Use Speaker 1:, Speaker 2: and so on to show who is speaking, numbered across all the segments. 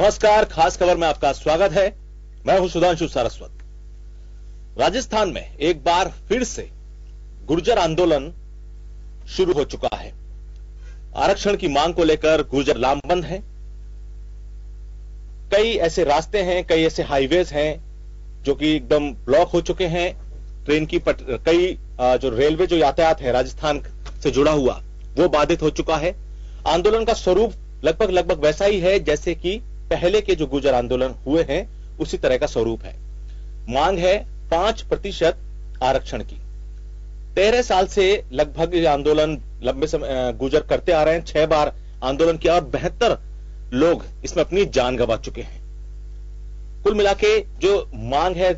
Speaker 1: नमस्कार, खास खबर में आपका स्वागत है। मैं हूं सुधांशु सारस्वत। राजस्थान में एक बार फिर से गुर्जर आंदोलन शुरू हो चुका है। आरक्षण की मांग को लेकर गुर्जर लामबंद है। कई ऐसे रास्ते हैं, कई ऐसे हाईवेज हैं जो कि एकदम ब्लॉक हो चुके हैं। ट्रेन की कई जो रेलवे जो यातायात है राजस्थान से जुड़ा हुआ वो बाधित हो चुका है। आंदोलन का स्वरूप लगभग वैसा ही है जैसे कि पहले के जो गुर्जर आंदोलन हुए हैं उसी तरह का स्वरूप है। मांग है 5% आरक्षण की। 13 साल से लगभग ये आंदोलन लंबे समय गुर्जर करते आ रहे हैं। 6 बार आंदोलन किया और 72 लोग इसमें अपनी जान गंवा चुके हैं। कुल मिलाके जो मांग है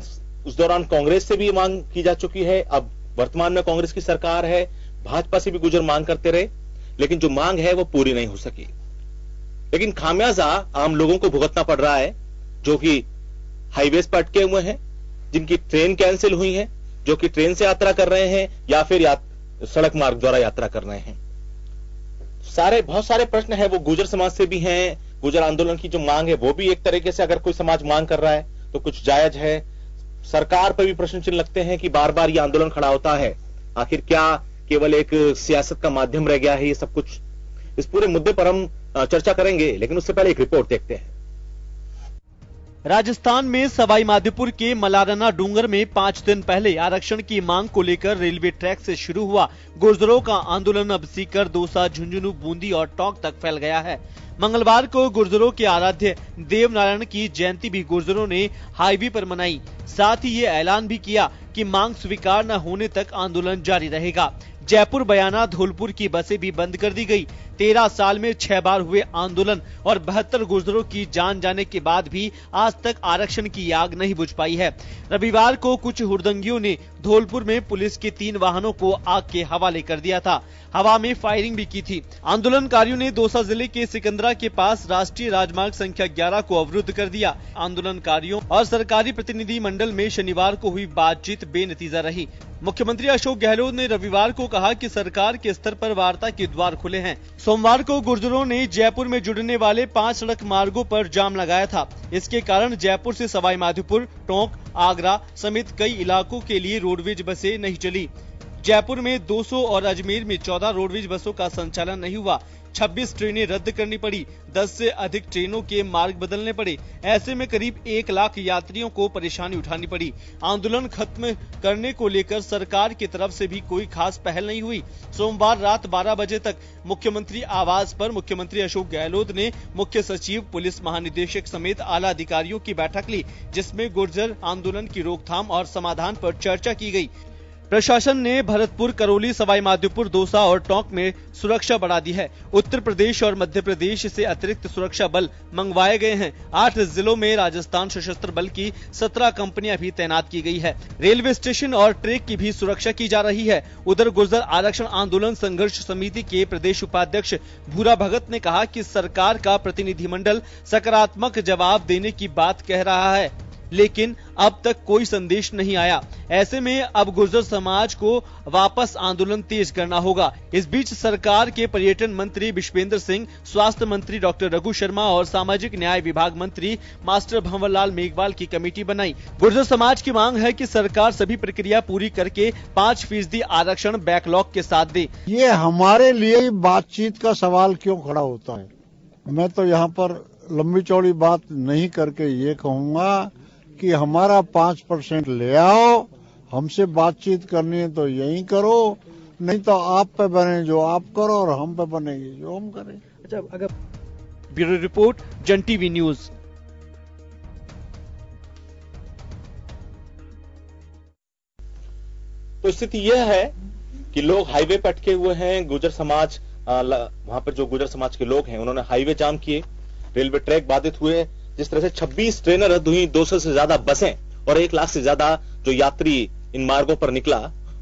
Speaker 1: उस दौरान कांग्रेस से भी मांग की जा चुकी है। अब वर्तमान में कांग्रेस की सरकार है, भाजपा से भी गुर्जर मांग करते रहे, लेकिन जो मांग है वो पूरी नहीं हो सकी। लेकिन खामियाजा आम लोगों को भुगतना पड़ रहा है जो कि हाईवेज पर अटके हुए हैं, जिनकी ट्रेन कैंसिल हुई है, जो कि ट्रेन से यात्रा कर रहे हैं या फिर सड़क मार्ग द्वारा यात्रा कर रहे हैं। बहुत सारे प्रश्न है वो गुर्जर समाज से भी हैं। गुर्जर आंदोलन की जो मांग है वो भी एक तरीके से अगर कोई समाज मांग कर रहा है तो कुछ जायज है। सरकार पर भी प्रश्न चिन्ह लगते हैं कि बार बार ये आंदोलन खड़ा होता है, आखिर क्या केवल एक सियासत का माध्यम रह गया है ये सब कुछ। इस पूरे मुद्दे पर हम चर्चा करेंगे, लेकिन उससे पहले एक रिपोर्ट देखते हैं।
Speaker 2: राजस्थान में सवाई माधोपुर के मलारना डूंगर में 5 दिन पहले आरक्षण की मांग को लेकर रेलवे ट्रैक से शुरू हुआ गुर्जरों का आंदोलन अब सीकर, दौसा, झुंझुनू, बूंदी और टोंक तक फैल गया है। मंगलवार को गुर्जरों के आराध्य देव नारायण की जयंती भी गुर्जरों ने हाईवे पर मनाई। साथ ही ये ऐलान भी किया कि मांग स्वीकार न होने तक आंदोलन जारी रहेगा। जयपुर, बयाना, धौलपुर की बसें भी बंद कर दी गई। 13 साल में 6 बार हुए आंदोलन और 72 गुर्जरों की जान जाने के बाद भी आज तक आरक्षण की आग नहीं बुझ पाई है। रविवार को कुछ हुड़दंगियों ने धौलपुर में पुलिस के 3 वाहनों को आग के हवाले कर दिया था। हवा में फायरिंग भी की थी। आंदोलनकारियों ने दौसा जिले के सिकंदरा के पास राष्ट्रीय राजमार्ग संख्या 11 को अवरुद्ध कर दिया। आंदोलनकारियों और सरकारी प्रतिनिधि मंडल में शनिवार को हुई बातचीत बेनतीजा रही। मुख्यमंत्री अशोक गहलोत ने रविवार को कहा कि सरकार के स्तर पर वार्ता के द्वार खुले हैं। सोमवार को गुर्जरों ने जयपुर में जुड़ने वाले 5 सड़क मार्गों पर जाम लगाया था। इसके कारण जयपुर से सवाई माधोपुर, टोंक, आगरा समेत कई इलाकों के लिए रोडवेज बसें नहीं चली। जयपुर में 200 और अजमेर में 14 रोडवेज बसों का संचालन नहीं हुआ। 26 ट्रेनें रद्द करनी पड़ी। 10 से अधिक ट्रेनों के मार्ग बदलने पड़े। ऐसे में करीब 1 लाख यात्रियों को परेशानी उठानी पड़ी। आंदोलन खत्म करने को लेकर सरकार की तरफ से भी कोई खास पहल नहीं हुई। सोमवार रात 12 बजे तक मुख्यमंत्री आवास पर मुख्यमंत्री अशोक गहलोत ने मुख्य सचिव, पुलिस महानिदेशक समेत आला अधिकारियों की बैठक ली, जिसमें गुर्जर आंदोलन की रोकथाम और समाधान पर चर्चा की गई। प्रशासन ने भरतपुर, करौली, सवाई माधोपुर, दौसा और टोंक में सुरक्षा बढ़ा दी है। उत्तर प्रदेश और मध्य प्रदेश से अतिरिक्त सुरक्षा बल मंगवाए गए हैं। 8 जिलों में राजस्थान सशस्त्र बल की 17 कंपनियां भी तैनात की गई है। रेलवे स्टेशन और ट्रैक की भी सुरक्षा की जा रही है। उधर गुर्जर आरक्षण आंदोलन संघर्ष समिति के प्रदेश उपाध्यक्ष भूरा भगत ने कहा कि सरकार का प्रतिनिधिमंडल सकारात्मक जवाब देने की बात कह रहा है, लेकिन अब तक कोई संदेश नहीं आया। ऐसे में अब गुर्जर समाज को वापस आंदोलन तेज करना होगा। इस बीच सरकार के पर्यटन मंत्री विश्वेंद्र सिंह, स्वास्थ्य मंत्री डॉक्टर रघु शर्मा और सामाजिक न्याय विभाग मंत्री मास्टर भंवरलाल मेघवाल की कमेटी बनाई। गुर्जर समाज की मांग है कि सरकार सभी प्रक्रिया पूरी करके 5% आरक्षण बैकलॉग के साथ दे।
Speaker 3: ये हमारे लिए बातचीत का सवाल क्यों खड़ा होता है? मैं तो यहाँ पर लंबी चौड़ी बात नहीं करके ये कहूंगा कि हमारा 5% ले आओ। हमसे बातचीत करनी है तो यही करो, नहीं तो आप पे बने जो आप करो और हम पे बनेगी जो हम करें।
Speaker 2: अच्छा, अगर ब्यूरो रिपोर्ट, जन टीवी न्यूज।
Speaker 1: तो स्थिति यह है कि लोग हाईवे पर अटके हुए हैं। गुर्जर समाज वहां पर जो गुर्जर समाज के लोग हैं उन्होंने हाईवे जाम किए, रेलवे ट्रैक बाधित हुए। जिस तरह से 26 ट्रेनें रद्द हुई, 200 से ज्यादा बसें और 1 लाख से ज्यादा जो यात्री इन मार्गों पर निकला,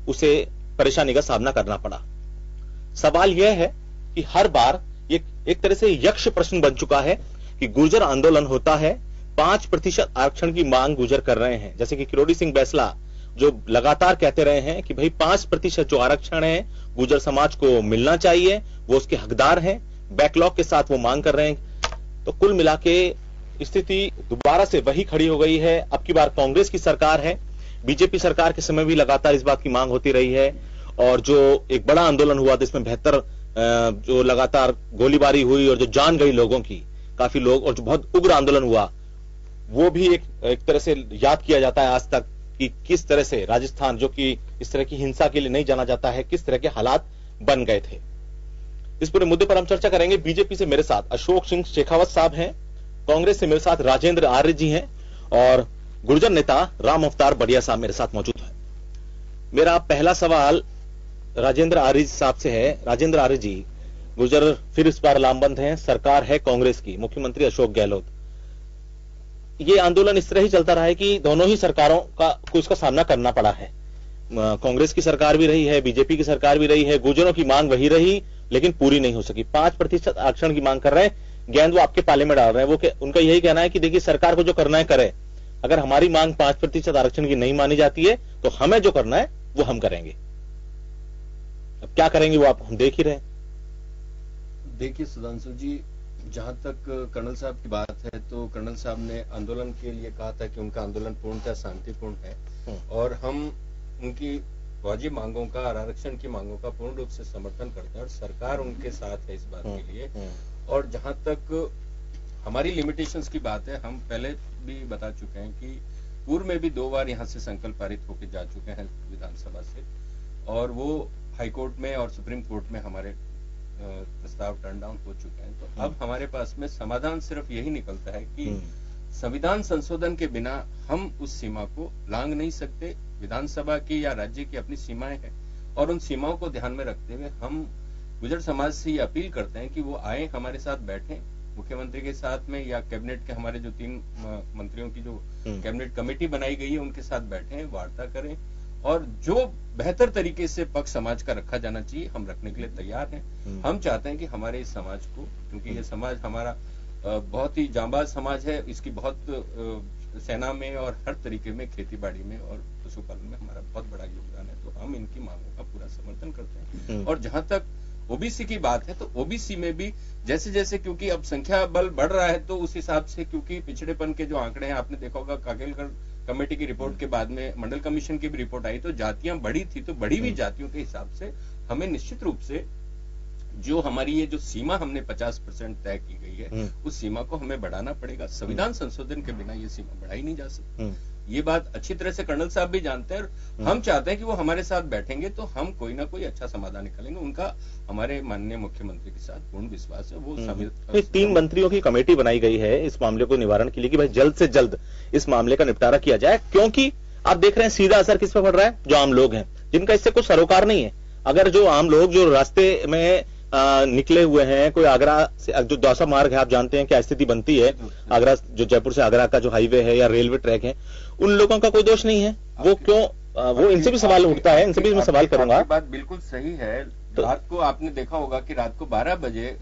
Speaker 1: उसे परेशानी का सामना करना पड़ा। सवाल यह है कि हर बार ये एक तरह से यक्ष प्रश्न बन चुका है कि गुर्जर आंदोलन होता है, 5% आरक्षण की मांग गुर्जर कर रहे हैं। जैसे कि किरोड़ी सिंह बैसला जो लगातार कहते रहे हैं कि भाई 5% जो आरक्षण है गुर्जर समाज को मिलना चाहिए, वो उसके हकदार हैं। बैकलॉग के साथ वो मांग कर रहे हैं। तो कुल मिला के स्थिति दोबारा से वही खड़ी हो गई है। अब की बार कांग्रेस की सरकार है। बीजेपी सरकार के समय भी लगातार इस बात की मांग होती रही है और जो एक बड़ा आंदोलन हुआ था इसमें 72 जो लगातार गोलीबारी हुई और जो जान गई लोगों की, काफी लोग, और जो बहुत उग्र आंदोलन हुआ, वो भी एक तरह से याद किया जाता है आज तक कि किस तरह से राजस्थान, जो कि इस तरह की हिंसा के लिए नहीं जाना जाता है, किस तरह के हालात बन गए थे। इस पूरे मुद्दे पर हम चर्चा करेंगे। बीजेपी से मेरे साथ अशोक सिंह शेखावत साहब हैं, कांग्रेस से मेरे साथ राजेंद्र आर्य जी हैं और गुर्जर नेता राम अवतार बढ़िया साहब मेरे साथ मौजूद है। मेरा पहला सवाल राजेंद्र आर्य साहब से है। राजेंद्र आर्य जी, गुर्जर फिर इस बार लामबंद हैं, सरकार है कांग्रेस की, मुख्यमंत्री अशोक गहलोत। ये आंदोलन इस तरह ही चलता रहा है कि दोनों ही सरकारों को इसका सामना करना पड़ा है। कांग्रेस की सरकार भी रही है, बीजेपी की सरकार भी रही है, गुर्जरों की मांग वही रही लेकिन पूरी नहीं हो सकी। 5% आरक्षण की मांग कर रहे हैं, गेंद वो आपके पाले में डाल रहे हैं। वो उनका यही कहना है कि देखिए सरकार को जो करना है करे, अगर हमारी मांग 5% आरक्षण की नहीं मानी जाती है तो हमें जो करना है वो हम करेंगे। अब क्या करेंगे वो आप हम देख ही रहे हैं।
Speaker 4: देखिए सुधांशु जी, जहां तक कर्नल साहब की बात है तो कर्नल साहब ने आंदोलन के लिए कहा था कि उनका आंदोलन पूर्णतः शांतिपूर्ण है और हम उनकी वाजिब मांगों का और आरक्षण की मांगों का पूर्ण रूप से समर्थन करते हैं और सरकार उनके साथ है इस बात के लिए। और जहां तक हमारी लिमिटेशंस की बात है, हम पहले भी बता चुके हैं कि पूर्व में भी 2 बार यहाँ से संकल्प पारित होकर जा चुके हैं विधानसभा से और वो हाईकोर्ट में और सुप्रीम कोर्ट में हमारे प्रस्ताव टर्न डाउन हो चुके हैं। तो अब हमारे पास में समाधान सिर्फ यही निकलता है कि संविधान संशोधन के बिना हम उस सीमा को लांघ नहीं सकते। विधानसभा की या राज्य की अपनी सीमाएं हैं और उन सीमाओं को ध्यान में रखते हुए हम गुर्जर समाज से ये अपील करते हैं कि वो आए, हमारे साथ बैठें, मुख्यमंत्री के साथ में या कैबिनेट के हमारे जो 3 मंत्रियों की जो कैबिनेट कमेटी बनाई गई है उनके साथ बैठें, वार्ता करें और जो बेहतर तरीके से पक्ष समाज का रखा जाना चाहिए हम रखने के लिए तैयार हैं। हम चाहते हैं कि हमारे इस समाज को, क्योंकि ये समाज हमारा बहुत ही जांबाज समाज है, इसकी बहुत सेना में और हर तरीके में, खेती बाड़ी में और पशुपालन में हमारा बहुत बड़ा योगदान है, तो हम इनकी मांगों का पूरा समर्थन करते हैं। और जहां तक ओबीसी की बात है तो ओबीसी में भी जैसे जैसे, क्योंकि अब संख्या बल बढ़ रहा है तो उस हिसाब से, क्योंकि पिछड़ेपन के जो आंकड़े हैं आपने देखा होगा, काकेलकर कमेटी की रिपोर्ट के बाद में मंडल कमीशन की भी रिपोर्ट आई तो जातियां बढ़ी थी, तो बढ़ी हुई जातियों के हिसाब से हमें निश्चित रूप से जो हमारी ये जो सीमा हमने 50% तय की गई है उस सीमा को हमें बढ़ाना पड़ेगा। संविधान संशोधन के बिना ये सीमा बढ़ाई नहीं जा सकती। ये बात अच्छी तरह से कर्नल साहब भी जानते हैं और हम चाहते हैं कि वो हमारे साथ बैठेंगे तो हम कोई ना कोई अच्छा समाधान निकालेंगे। उनका हमारे माननीय मुख्यमंत्री के साथ पूर्ण विश्वास है। वो
Speaker 1: 3 मंत्रियों की कमेटी बनाई गई है इस मामले को निवारण के लिए कि भाई जल्द से जल्द इस मामले का निपटारा किया जाए, क्योंकि आप देख रहे हैं सीधा असर किस पर पड़ रहा है, जो आम लोग हैं जिनका इससे कुछ सरोकार नहीं है। अगर जो आम लोग जो रास्ते में निकले हुए हैं, कोई आगरा से जो दौसा मार्ग है, आप जानते हैं क्या स्थिति बनती है, आगरा जो जयपुर से आगरा का जो हाईवे है या रेलवे ट्रैक है, उन लोगों का कोई दोष नहीं है। वो क्यों, वो इनसे भी सवाल उठता है, इनसे भी मैं सवाल करूंगा।
Speaker 4: बात बिल्कुल सही है। रात को आपने देखा होगा कि रात को 12 बजे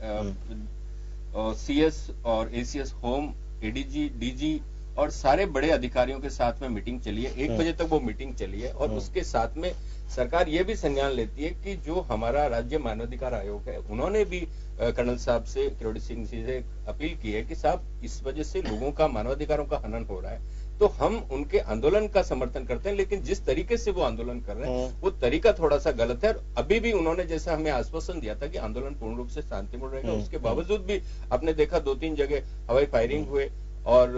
Speaker 4: सीएस और एसीएस होम, एडीजी, डीजी और सारे बड़े अधिकारियों के साथ में मीटिंग चली है। 1 बजे तक वो मीटिंग चली है और उसके साथ में सरकार ये भी संज्ञान लेती है कि जो हमारा राज्य मानवाधिकार आयोग है उन्होंने भी कर्नल साहब से, किरोड़ी सिंह जी से अपील की है कि साहब इस वजह से लोगों का मानवाधिकारों का हनन हो रहा है, तो हम उनके आंदोलन का समर्थन करते हैं, लेकिन जिस तरीके से वो आंदोलन कर रहे हैं वो तरीका थोड़ा सा गलत है। और अभी भी उन्होंने जैसा हमें आश्वासन दिया था कि आंदोलन पूर्ण रूप से शांतिपूर्ण रहेगा, उसके बावजूद भी आपने देखा 2-3 जगह हवाई फायरिंग हुए और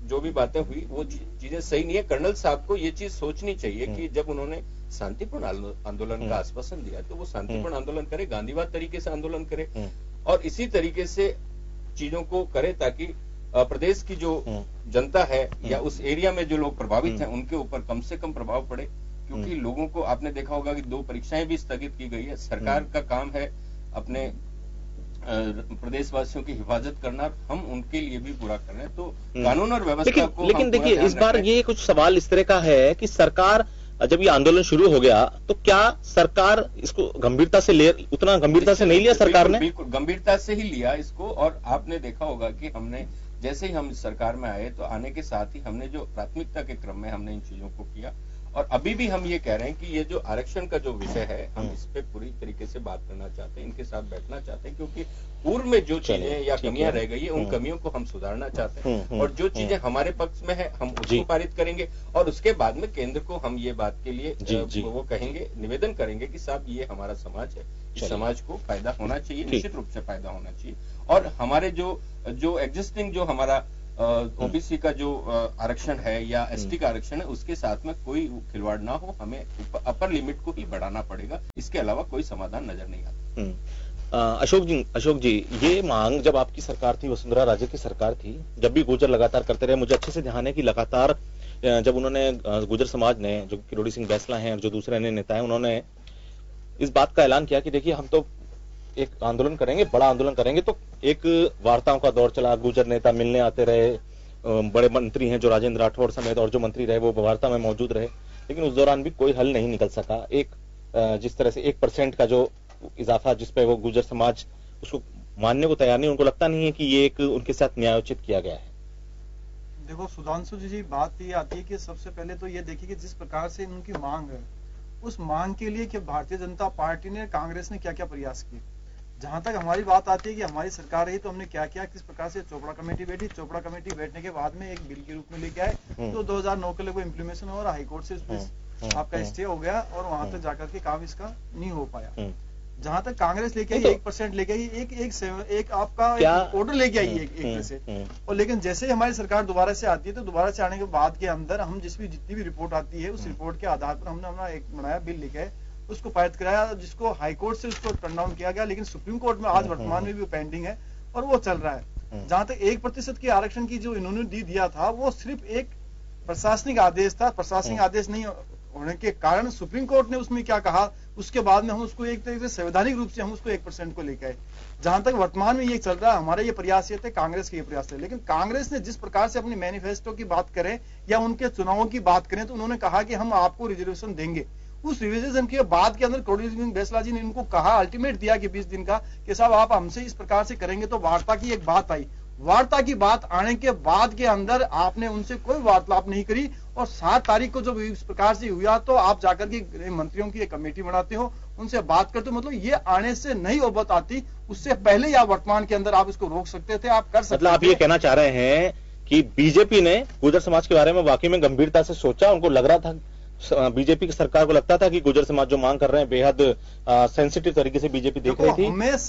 Speaker 4: जो भी बातें हुई वो चीजें सही नहीं है। कर्नल साहब को ये चीज सोचनी चाहिए कि जब उन्होंने शांतिपूर्ण आंदोलन का आश्वासन दिया तो वो शांतिपूर्ण आंदोलन करे, गांधीवाद तरीके से आंदोलन करे और इसी तरीके से चीजों को करे ताकि प्रदेश की जो जनता है या उस एरिया में जो लोग प्रभावित हैं उनके ऊपर कम से कम प्रभाव पड़े। क्योंकि लोगों को आपने देखा होगा कि 2 परीक्षाएं भी स्थगित की गई है। सरकार का काम है अपने प्रदेशवासियों की हिफाजत करना, हम उनके लिए भी पूरा कर रहे हैं। तो कानून और व्यवस्था को
Speaker 1: लेकिन देखिए इस बार ये कुछ सवाल इस तरह का है कि सरकार, जब ये आंदोलन शुरू हो गया तो क्या सरकार इसको गंभीरता से उतना गंभीरता से नहीं लिया सरकार ने?
Speaker 4: बिल्कुल गंभीरता से ही लिया इसको। और आपने देखा होगा कि हमने जैसे ही हम सरकार में आए तो आने के साथ ही हमने जो प्राथमिकता के क्रम में हमने इन चीजों को किया। और अभी भी हम ये कह रहे हैं कि ये जो आरक्षण का जो विषय है, हम इस पे पूरी तरीके से बात करना चाहते हैं, इनके साथ बैठना चाहते हैं, क्योंकि पूर्व में जो चीजें या कमियां रह गई है, उन कमियों को हम सुधारना चाहते हैं, और जो चीजें हमारे पक्ष में है हम उसको पारित करेंगे, और उसके बाद में केंद्र को हम ये बात के लिए वो कहेंगे, निवेदन करेंगे कि साहब ये हमारा समाज है, इस समाज को फायदा होना चाहिए, निश्चित रूप से फायदा होना चाहिए, और हमारे जो एग्जिस्टिंग जो हमारा ओबीसी का जो आरक्षण है या एसटी का आरक्षण है, उसके साथ में कोई खिलवाड़ ना हो, हमें अपर लिमिट को ही बढ़ाना पड़ेगा, इसके अलावा कोई समाधान नजर नहीं आता।
Speaker 1: अशोक जी, ये मांग जब आपकी सरकार थी, वसुंधरा राजे की सरकार थी, जब भी गुर्जर लगातार करते रहे, मुझे अच्छे से ध्यान है कि लगातार जब उन्होंने गुर्जर समाज ने, जो किरोड़ी सिंह बैसला हैं और जो दूसरे अन्य नेता हैं, उन्होंने इस बात का ऐलान किया कि देखिए हम तो एक आंदोलन करेंगे, बड़ा आंदोलन करेंगे, तो एक वार्ताओं का दौर चला, गुर्जर नेता मिलने आते रहे, बड़े मंत्री हैं जो राजेंद्र राठौड़ समेत और जो मंत्री रहे वो वार्ता में मौजूद रहे, लेकिन उस दौरान भी कोई हल नहीं निकल सका। एक जिस तरह से 1% का जो इजाफा जिसपे वो गुर्जर समाज उसको मानने को तैयार नहीं, उनको लगता नहीं है कि ये एक उनके साथ न्यायोचित किया गया है।
Speaker 5: देखो सुधांशु जी, बात ये आती है कि सबसे पहले तो ये देखिए कि जिस प्रकार से उनकी मांग है, उस मांग के लिए कि भारतीय जनता पार्टी ने, कांग्रेस ने क्या क्या प्रयास किए। जहां तक हमारी बात आती है कि हमारी सरकार रही तो हमने क्या किया, किस प्रकार से चोपड़ा कमेटी बैठी, चोपड़ा कमेटी बैठने के बाद में एक बिल के रूप में लेके आए, तो 2009 के लिए वो इम्प्लीमेशन और हाईकोर्ट से आपका स्टे हो गया और वहां तक जाकर के काम इसका नहीं हो पाया। जहां तक कांग्रेस लेके आई 1% लेके आई, एक आपका ऑर्डर लेके आई एक तरह से, और लेकिन जैसे ही हमारी सरकार दोबारा से आती है तो दोबारा से आने के बाद के अंदर हम जितनी भी रिपोर्ट आती है उस रिपोर्ट के आधार पर हमने अपना एक बनाया बिल लेके आए, उसको पारित कराया, जिसको हाईकोर्ट से उसको टर्न डाउन किया गया, लेकिन सुप्रीम कोर्ट में आज वर्तमान में भी पेंडिंग है और वो चल रहा है। जहां तक 1% के आरक्षण की जो इन्होंने दिया था, वो सिर्फ एक प्रशासनिक आदेश था, प्रशासनिक आदेश नहीं होने के कारण सुप्रीम कोर्ट ने उसमें क्या कहा, उसके बाद में हम उसको एक तरीके से संवैधानिक रूप से हम उसको 1% को लेकर आए। जहां तक वर्तमान में ये चल रहा है, हमारा ये प्रयास ये थे, कांग्रेस के ये प्रयास थे, लेकिन कांग्रेस ने जिस प्रकार से अपनी मैनिफेस्टो की बात करें या उनके चुनावों की बात करें, तो उन्होंने कहा कि हम आपको रिजर्वेशन देंगे। उस रिविजन के बाद के अंदर किरोड़ी सिंह बैसला जी ने इनको कहा, अल्टीमेट दिया कि 20 दिन का, कि साहब आप हमसे इस प्रकार से करेंगे, तो वार्ता की एक बात आई। वार्ता की बात आने के बाद के अंदर आपने उनसे कोई वार्तालाप नहीं करी, और 7 तारीख को जब इस प्रकार से हुआ तो आप जाकर के मंत्रियों की एक कमेटी बनाते हो, उनसे बात करते हो, मतलब ये आने से नहीं ओबत आती, उससे पहले ही आप वर्तमान के अंदर आप इसको रोक सकते थे, आप कर सकते थे।
Speaker 1: मतलब आप ये कहना चाह रहे हैं कि बीजेपी ने गुर्जर समाज के बारे में वाकई में गंभीरता से सोचा, उनको लग रहा था, बीजेपी की सरकार को लगता था कि गुर्जर समाज जो मांग कर रहे हैं बेहद सेंसिटिव तरीके से बीजेपी देख रही थी।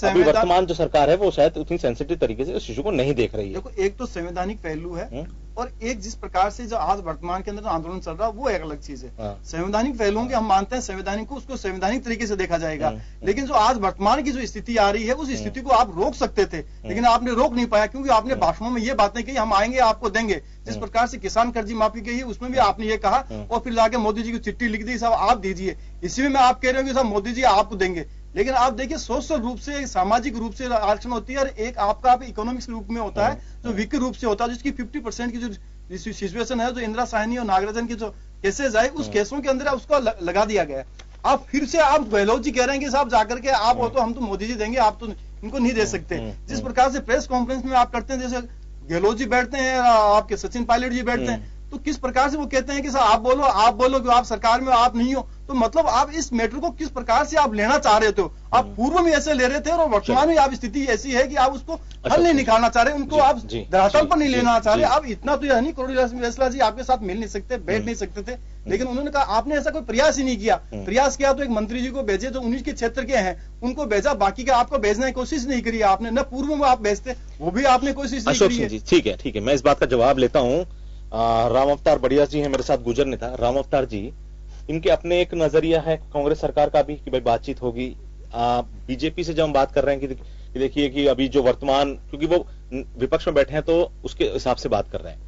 Speaker 1: अभी वर्तमान जो सरकार है वो शायद उतनी सेंसिटिव तरीके से इस इशू को नहीं देख रही है।
Speaker 5: देखो, एक तो संवैधानिक पहलू है और एक जिस प्रकार से जो आज वर्तमान के अंदर आंदोलन चल रहा है वो एक अलग चीज है। संवैधानिक पहलुओं के हम मानते हैं, संवैधानिक को उसको संवैधानिक तरीके से देखा जाएगा, लेकिन जो आज वर्तमान की जो स्थिति आ रही है उस स्थिति को आप रोक सकते थे, लेकिन आपने रोक नहीं पाया, क्योंकि आपने भाषणों में ये बातें कही, हम आएंगे आपको देंगे। जिस प्रकार से किसान कर्ज माफी की है उसमें भी आपने ये कहा, और फिर जाके मोदी जी को चिट्ठी लिख दी, साहब आप दीजिए, इसी में आप कह रहे हो कि साहब मोदी जी आपको देंगे। लेकिन आप देखिए, सोशल रूप से, सामाजिक रूप से आरक्षण होती है, और एक आपका इकोनॉमिक्स रूप में होता है जो वीक रूप से होता है, जिसकी 50% की जो सिचुएशन है, जो इंदिरा साहनी और नागराजन की जो केसेज आए, उस केसों के अंदर उसको लगा दिया गया। आप फिर से आप गहलोत जी कह रहे हैं कि साहब जाकर के आप हो तो हम तो मोदी जी देंगे, आप तो इनको नहीं दे सकते। जिस प्रकार से प्रेस कॉन्फ्रेंस में आप करते हैं, जैसे गहलोत जी बैठते हैं, आपके सचिन पायलट जी बैठते हैं, तो किस प्रकार से वो कहते हैं कि साहब आप बोलो कि आप सरकार में आप नहीं हो, तो मतलब आप इस मैटर को किस प्रकार से आप लेना चाह रहे थे। आप पूर्व में ऐसे ले रहे थे और वर्तमान में आप स्थिति ऐसी है कि आप उसको हल नहीं निकालना चाह रहे, उनको आप धरातल पर नहीं लेना चाह रहे। आप इतना तो यह नहीं, किरोड़ी बैसला जी आपके साथ मिल नहीं सकते, बैठ नहीं सकते थे, लेकिन उन्होंने कहा आपने ऐसा कोई प्रयास ही नहीं किया। प्रयास किया तो एक मंत्री जी को भेजे जो 19 के क्षेत्र के हैं, उनको भेजा, बाकी का आपको भेजने की कोशिश नहीं करी आपने, न पूर्व में आप भेजते, वो भी आपने कोशिश नहीं करी है।
Speaker 1: ठीक है, मैं इस बात का जवाब लेता हूँ। राम अवतार बढ़िया जी हैं मेरे साथ, गुर्जर नेता। राम अवतार जी, इनके अपने एक नजरिया है कांग्रेस सरकार का भी कि भाई बातचीत होगी। बीजेपी से जब हम बात कर रहे हैं कि देखिए कि अभी जो वर्तमान, क्योंकि वो विपक्ष में बैठे हैं तो उसके हिसाब से बात कर रहे हैं।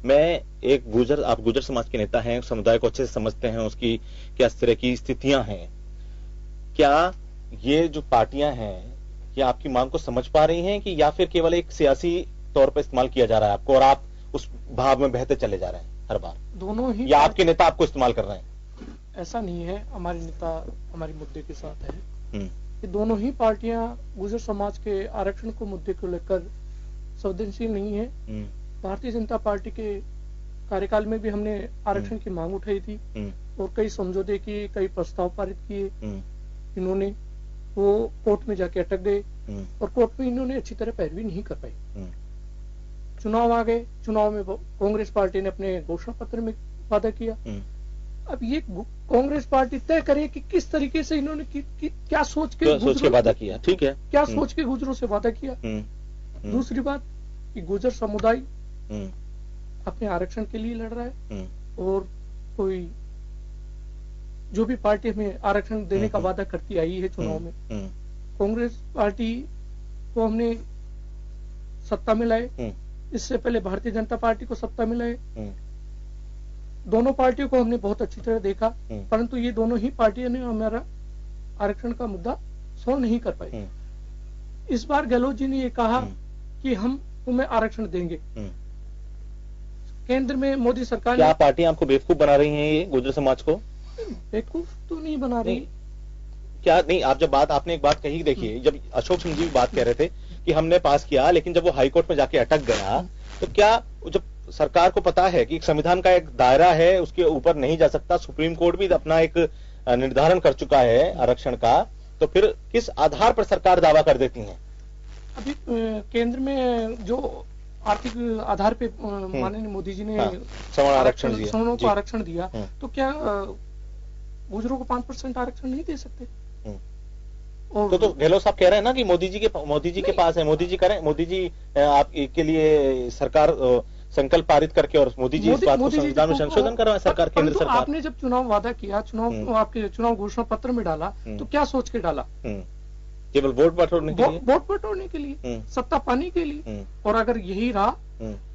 Speaker 1: मैं एक गुर्जर, आप गुर्जर समाज के नेता हैं, समुदाय को अच्छे से समझते हैं, उसकी क्या तरह की स्थितियां हैं, क्या ये जो पार्टियां हैं ये आपकी मांग को समझ पा रही हैं कि या फिर केवल एक सियासी तौर पर इस्तेमाल किया जा रहा है आपको और आप उस भाव में बहते चले जा रहे हैं हर बार?
Speaker 6: दोनों ही,
Speaker 1: या आपके नेता आपको इस्तेमाल कर रहे हैं?
Speaker 6: ऐसा नहीं है, हमारे नेता हमारे मुद्दे के साथ है। ये दोनों ही पार्टियां गुर्जर समाज के आरक्षण को मुद्दे को लेकर संवेदनशील नहीं है। भारतीय जनता पार्टी के कार्यकाल में भी हमने आरक्षण की मांग उठाई थी, और कई समझौते किए, कई प्रस्ताव पारित किए इन्होंने, वो कोर्ट में जाके अटक गए और कोर्ट में इन्होंने अच्छी तरह पैरवी नहीं कर पाई। चुनाव आ गए, चुनाव में कांग्रेस पार्टी ने अपने घोषणा पत्र में वादा किया। अब ये कांग्रेस पार्टी तय करे कि किस तरीके से इन्होंने क्या सोच के
Speaker 1: वादा किया, ठीक है,
Speaker 6: क्या सोच के गुजरों से वादा किया। दूसरी बात कि गुजर समुदाय अपने आरक्षण के लिए लड़ रहा है और कोई जो भी पार्टी हमें आरक्षण देने का वादा करती आई है चुनाव में, कांग्रेस पार्टी को हमने सत्ता में लाए, इससे पहले भारतीय जनता पार्टी को सत्ता में लाए, दोनों पार्टियों को हमने बहुत अच्छी तरह देखा, परंतु ये दोनों ही पार्टियों ने हमारा आरक्षण का मुद्दा सॉल्व नहीं कर पाई। इस बार गहलोत जी ने ये कहा कि हम तुम्हें आरक्षण देंगे। केंद्र में मोदी सरकार
Speaker 1: क्या पार्टी आपको बेवकूफ बना रही है ये गुर्जर समाज को?
Speaker 6: बेवकूफ तो नहीं बना रही।
Speaker 1: क्या नहीं, आप जब आपने एक बात कही, देखिए जब अशोक सिंह जी बात कह रहे थे कि हमने पास किया, लेकिन जब वो हाई कोर्ट में जाके अटक गया, तो क्या जब सरकार को पता है कि संविधान का एक दायरा है, उसके ऊपर नहीं जा सकता, सुप्रीम कोर्ट भी अपना एक निर्धारण कर चुका है आरक्षण का, तो फिर किस आधार पर सरकार दावा कर देती है?
Speaker 6: अभी केंद्र में जो आर्थिक आधार पे माननीय मोदी जी ने
Speaker 1: सवर्ण आरक्षण दिया,
Speaker 6: सवर्णों को आरक्षण दिया, तो क्या गुजरों को 5% आरक्षण नहीं दे सकते?
Speaker 1: और तो गहलोत साहब कह रहे हैं ना कि मोदी जी के पास है, मोदी जी करें, मोदी जी आपके लिए सरकार संकल्प पारित करके और मोदी जी इस बात को संविधान में संशोधन करवाए सरकार, केंद्र सरकार।
Speaker 6: आपने जब चुनाव वादा किया, आपके चुनाव घोषणा पत्र में डाला, तो क्या सोच के डाला?
Speaker 1: केवल वोट बटोरने के लिए,
Speaker 6: वोट बटोरने के लिए, सत्ता पाने के लिए। और अगर यही रहा,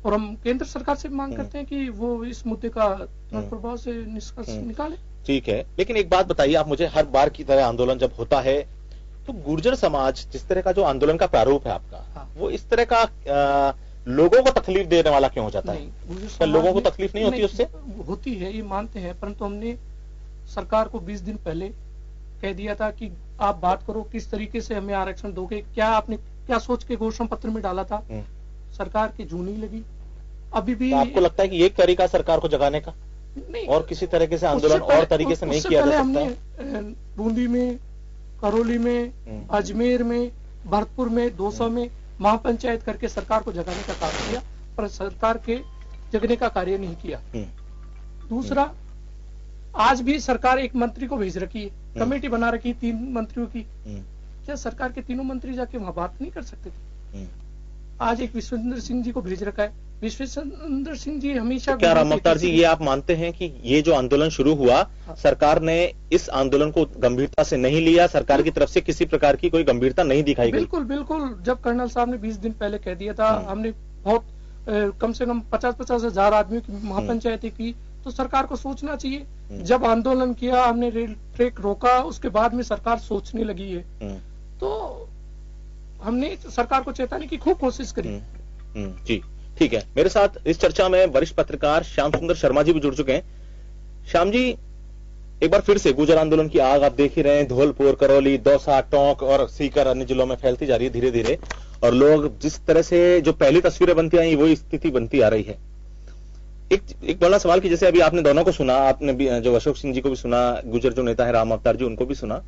Speaker 6: और हम केंद्र सरकार से मांग करते हैं कि वो इस मुद्दे का प्रभाव से निष्कर्ष निकाले।
Speaker 1: ठीक है, लेकिन एक बात बताइए आप मुझे, हर बार की तरह आंदोलन जब होता है तो गुर्जर समाज जिस तरह का जो आंदोलन का प्रारूप है आपका, वो इस तरह का लोगों को तकलीफ देने वाला क्यों हो जाता है? क्या लोगों को तकलीफ नहीं होती उससे?
Speaker 6: होती है, ये मानते हैं, परंतु हमने सरकार को 20 दिन पहले कह दिया था कि आप बात करो किस तरीके से हमें आरक्षण दोगे, क्या आपने क्या सोच के घोषणा पत्र में डाला था। सरकार की जू नहीं लगी अभी भी।
Speaker 1: तो आपको लगता है कि एक तरीका सरकार को जगाने का, नहीं, और किसी तरीके से आंदोलन और तरीके से नहीं किया जा सकता है?
Speaker 6: बूंदी में, करौली में, अजमेर में, भरतपुर में, दौसा में महापंचायत करके सरकार को जगाने का कार्य किया, पर सरकार के जगने का कार्य नहीं किया। दूसरा, आज भी सरकार एक मंत्री को भेज रखी है, कमेटी बना रखी 3 मंत्रियों की। क्या सरकार के तीनों मंत्री जाके वहां बात नहीं कर सकते थे? आज एक विश्वेंद्र सिंह जी को भेज रखा है। विश्वेंद्र सिंह जी हमेशा,
Speaker 1: क्या राम अवतार जी, ये आप मानते हैं कि ये जो आंदोलन शुरू हुआ, सरकार ने इस आंदोलन को गंभीरता से नहीं लिया, सरकार की तरफ से किसी प्रकार की कोई गंभीरता नहीं दिखाई गई?
Speaker 6: बिल्कुल बिल्कुल। जब कर्नल साहब ने 20 दिन पहले कह दिया था, हमने बहुत कम से कम 50-50 हजार आदमियों की महापंचायतें की, तो सरकार को सोचना चाहिए। जब आंदोलन किया, हमने रेल ट्रैक रोका, उसके बाद में सरकार सोचने लगी है, तो हमने सरकार को चेताने की खूब कोशिश करी।
Speaker 1: जी ठीक है, मेरे साथ इस चर्चा में वरिष्ठ पत्रकार श्याम सुंदर शर्मा जी भी जुड़ चुके हैं। श्याम जी, एक बार फिर से गुर्जर आंदोलन की आग आप देख ही रहे हैं, धौलपुर, करौली, दौसा, टोंक और सीकर अन्य जिलों में फैलती जा रही है धीरे धीरे, और लोग जिस तरह से जो पहली तस्वीरें बनती आई वही स्थिति बनती आ रही है। एक बड़ा सवाल कि जैसे अभी आपने दोनों को सुना, आपने भी जो अशोक सिंह जी को भी सुना, गुर्जर जो नेता है राम अवतार जी उनको भी सुना।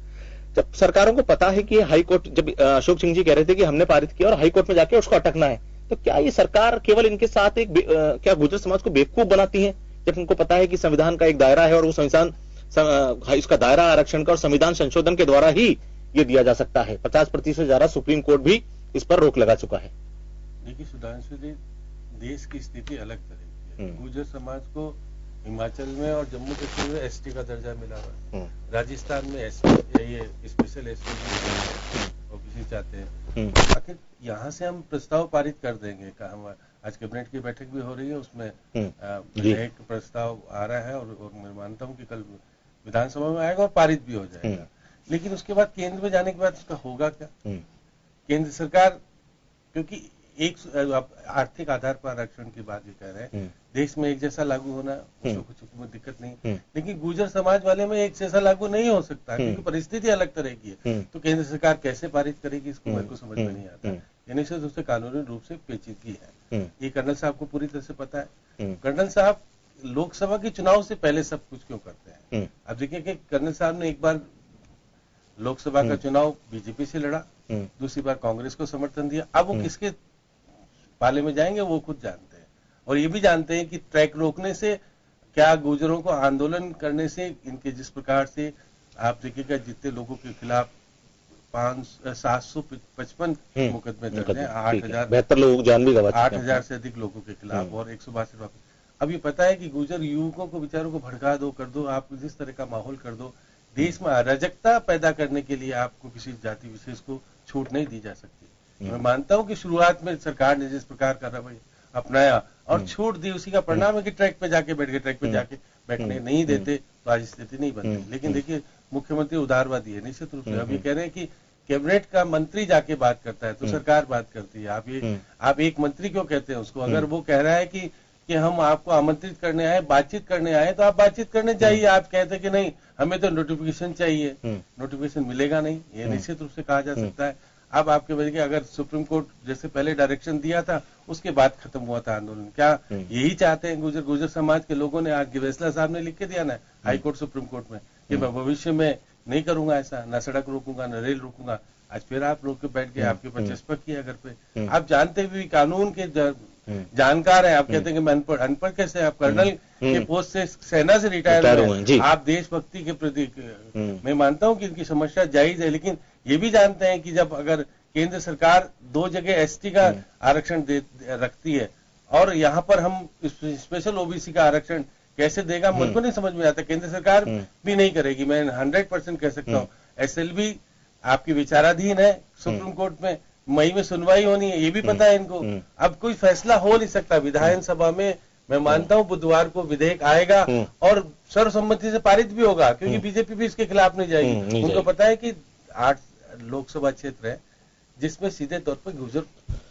Speaker 1: जब सरकारों को पता है कि हाई कोर्ट, जब अशोक सिंह जी कह रहे थे कि हमने पारित किया और हाई कोर्ट में जाके उसको अटकना है, तो क्या ये सरकार केवल इनके साथ एक क्या गुर्जर समाज को बेवकूफ बनाती है, जब उनको पता है कि संविधान का एक दायरा है और वो संविधान इसका दायरा आरक्षण का और संविधान संशोधन के द्वारा ही ये दिया जा सकता है? 50% से ज्यादा सुप्रीम कोर्ट भी इस पर रोक लगा चुका है।
Speaker 4: देखिए सुधांशु जी, देश की स्थिति अलग तरह की है। गुर्जर समाज को हिमाचल में और जम्मू कश्मीर में एसटी का दर्जा मिला हुआ है, राजस्थान में एसटी, ये स्पेशल एसटी ऑफिस चाहते हैं। आखिर यहाँ से हम प्रस्ताव पारित कर देंगे का? हम आज कैबिनेट की बैठक भी हो रही है, उसमें एक प्रस्ताव आ रहा है और मैं मानता हूँ कि कल विधानसभा में आएगा और पारित भी हो जाएगा। लेकिन उसके बाद केंद्र में जाने के बाद उसका होगा क्या? केंद्र सरकार, क्योंकि एक आर्थिक आधार पर आरक्षण की बात ये कह रहे हैं, देश में एक जैसा लागू होना उसको कुछ दिक्कत नहीं, लेकिन गुर्जर समाज वाले में एक जैसा लागू नहीं हो सकता, क्योंकि परिस्थिति अलग तरह की है। तो केंद्र सरकार कैसे पारित करेगी, इसको मेरे को समझ में नहीं आता। यानी से उससे कानूनी रूप से पेचीदगी है, ये कर्नल साहब को पूरी तरह से पता है। कर्नल साहब लोकसभा के चुनाव से पहले सब कुछ क्यों करते हैं? अब देखिए कि कर्नल साहब ने एक बार लोकसभा का चुनाव बीजेपी से लड़ा, दूसरी बार कांग्रेस को समर्थन दिया। अब वो किसके पाले में जाएंगे वो खुद जानते हैं, और ये भी जानते हैं कि ट्रैक रोकने से क्या, गुर्जरों को आंदोलन करने से, इनके जिस प्रकार से आप देखिएगा जितने लोगों के खिलाफ 755 मुकदमे दर्ज हैं,
Speaker 1: 8,072 लोग जान भी गंवा चुके हैं,
Speaker 4: 8,000 से अधिक लोगों के खिलाफ, और 162 वापस। अभी पता है कि गुर्जर युवकों को, बेचारों को भड़का दो, कर दो, आप जिस तरह का माहौल कर दो, देश में अराजकता पैदा करने के लिए आपको किसी जाति विशेष को छूट नहीं दी जा सकती। मैं मानता हूं कि शुरुआत में सरकार ने जिस प्रकार का रवैया अपनाया और छूट दी, उसी का परिणाम है कि ट्रैक पे जाके बैठ गए। ट्रैक पे जाके बैठने नहीं देते तो आज स्थिति नहीं बनती। लेकिन देखिए मुख्यमंत्री उदारवादी है निश्चित रूप से। अब ये कह रहे हैं कि कैबिनेट का मंत्री जाके बात करता है तो सरकार बात करती है। आप एक मंत्री क्यों कहते हैं उसको? अगर वो कह रहा है कि हम आपको आमंत्रित करने आए, बातचीत करने आए, तो आप बातचीत करने चाहिए। आप कहते कि नहीं हमें तो नोटिफिकेशन चाहिए, नोटिफिकेशन मिलेगा नहीं, ये निश्चित रूप से कहा जा सकता है। अब आपके वजह के अगर सुप्रीम कोर्ट जैसे पहले डायरेक्शन दिया था उसके बाद खत्म हुआ था आंदोलन, क्या यही चाहते हैं गुर्जर समाज के लोगों ने? आज फैसला साहब ने लिख के दिया ना हाई कोर्ट सुप्रीम कोर्ट में कि मैं भविष्य में नहीं करूंगा ऐसा, ना सड़क रोकूंगा ना रेल रोकूंगा। आज फिर आप रोक के बैठ गए, आपके ऊपर चस्पा किया घर पे। आप जानते हुए कानून के जानकार है, आप कहते हैं कि मैं अनपढ़। अनपढ़ कैसे? आप कर्नल के पोस्ट से सेना से रिटायर हुए, आप देशभक्ति के प्रति। मैं मानता हूं कि इनकी समस्या जायज है, लेकिन ये भी जानते हैं कि जब अगर केंद्र सरकार 2 जगह एसटी का आरक्षण रखती है और यहाँ पर हम स्पेशल ओबीसी का आरक्षण कैसे देगा, मुझको नहीं समझ में आता। केंद्र सरकार भी नहीं करेगी, मैं 100% कह सकता हूँ। एसएलबी आपकी विचाराधीन है सुप्रीम कोर्ट में, मई में सुनवाई होनी है, ये भी पता है इनको। अब कोई फैसला हो नहीं सकता विधानसभा में। मैं मानता हूं बुधवार को विधेयक आएगा और सर्वसम्मति से पारित भी होगा, क्योंकि बीजेपी भी इसके खिलाफ नहीं जाएगी। उनको पता है कि 8 लोकसभा क्षेत्र है जिसमें सीधे तौर पर गुर्जर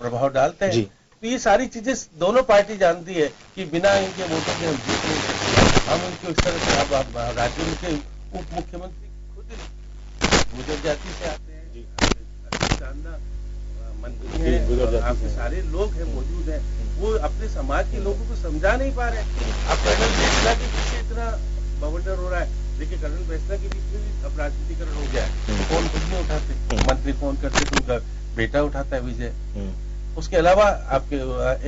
Speaker 4: प्रभाव डालते हैं। तो ये सारी चीजें दोनों पार्टी जानती है कि बिना इनके वोटों के हम जीत नहीं सकते। हम उनको इस तरह से राज्य के उप मुख्यमंत्री खुद गुर्जर जाति से आते हैं, मंत्री हैं, आपके सारे लोग हैं मौजूद हैं, वो अपने समाज के लोगों को समझा नहीं पा रहे। अब कर्नल फैसला के पीछे इतना बवंडर हो रहा है। देखिए कर्नल फैसला के बीच में भी अब राजनीतिकरण हो गया है। फोन खुद नहीं उठाते, मंत्री फोन करते तो उनका बेटा उठाता है विजय। उसके अलावा आपके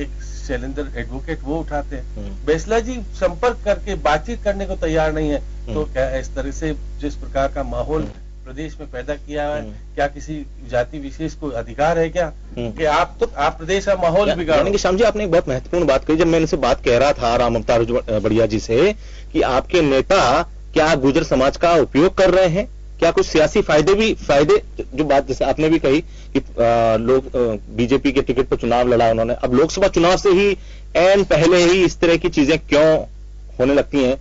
Speaker 4: एक शैलेंद्र एडवोकेट वो उठाते हैं। फैसला जी संपर्क करके बातचीत करने को तैयार नहीं है। तो क्या इस तरह से जिस प्रकार का माहौल प्रदेश में पैदा किया है, क्या किसी जाति विशेष को अधिकार है क्या कि आप प्रदेश का माहौल बिगाड़ो?
Speaker 1: श्याम जी आपने एक बहुत महत्वपूर्ण बात कही। जब मैं इनसे बात कह रहा था राम अवतार बढ़िया जी से कि आपके नेता क्या गुर्जर समाज का उपयोग कर रहे हैं, क्या कुछ सियासी फायदे जो बात जैसे आपने भी कही कि लोग बीजेपी के टिकट पर चुनाव लड़ा उन्होंने, अब लोकसभा चुनाव से ही एन पहले ही इस तरह की चीजें क्यों होने लगती हैं,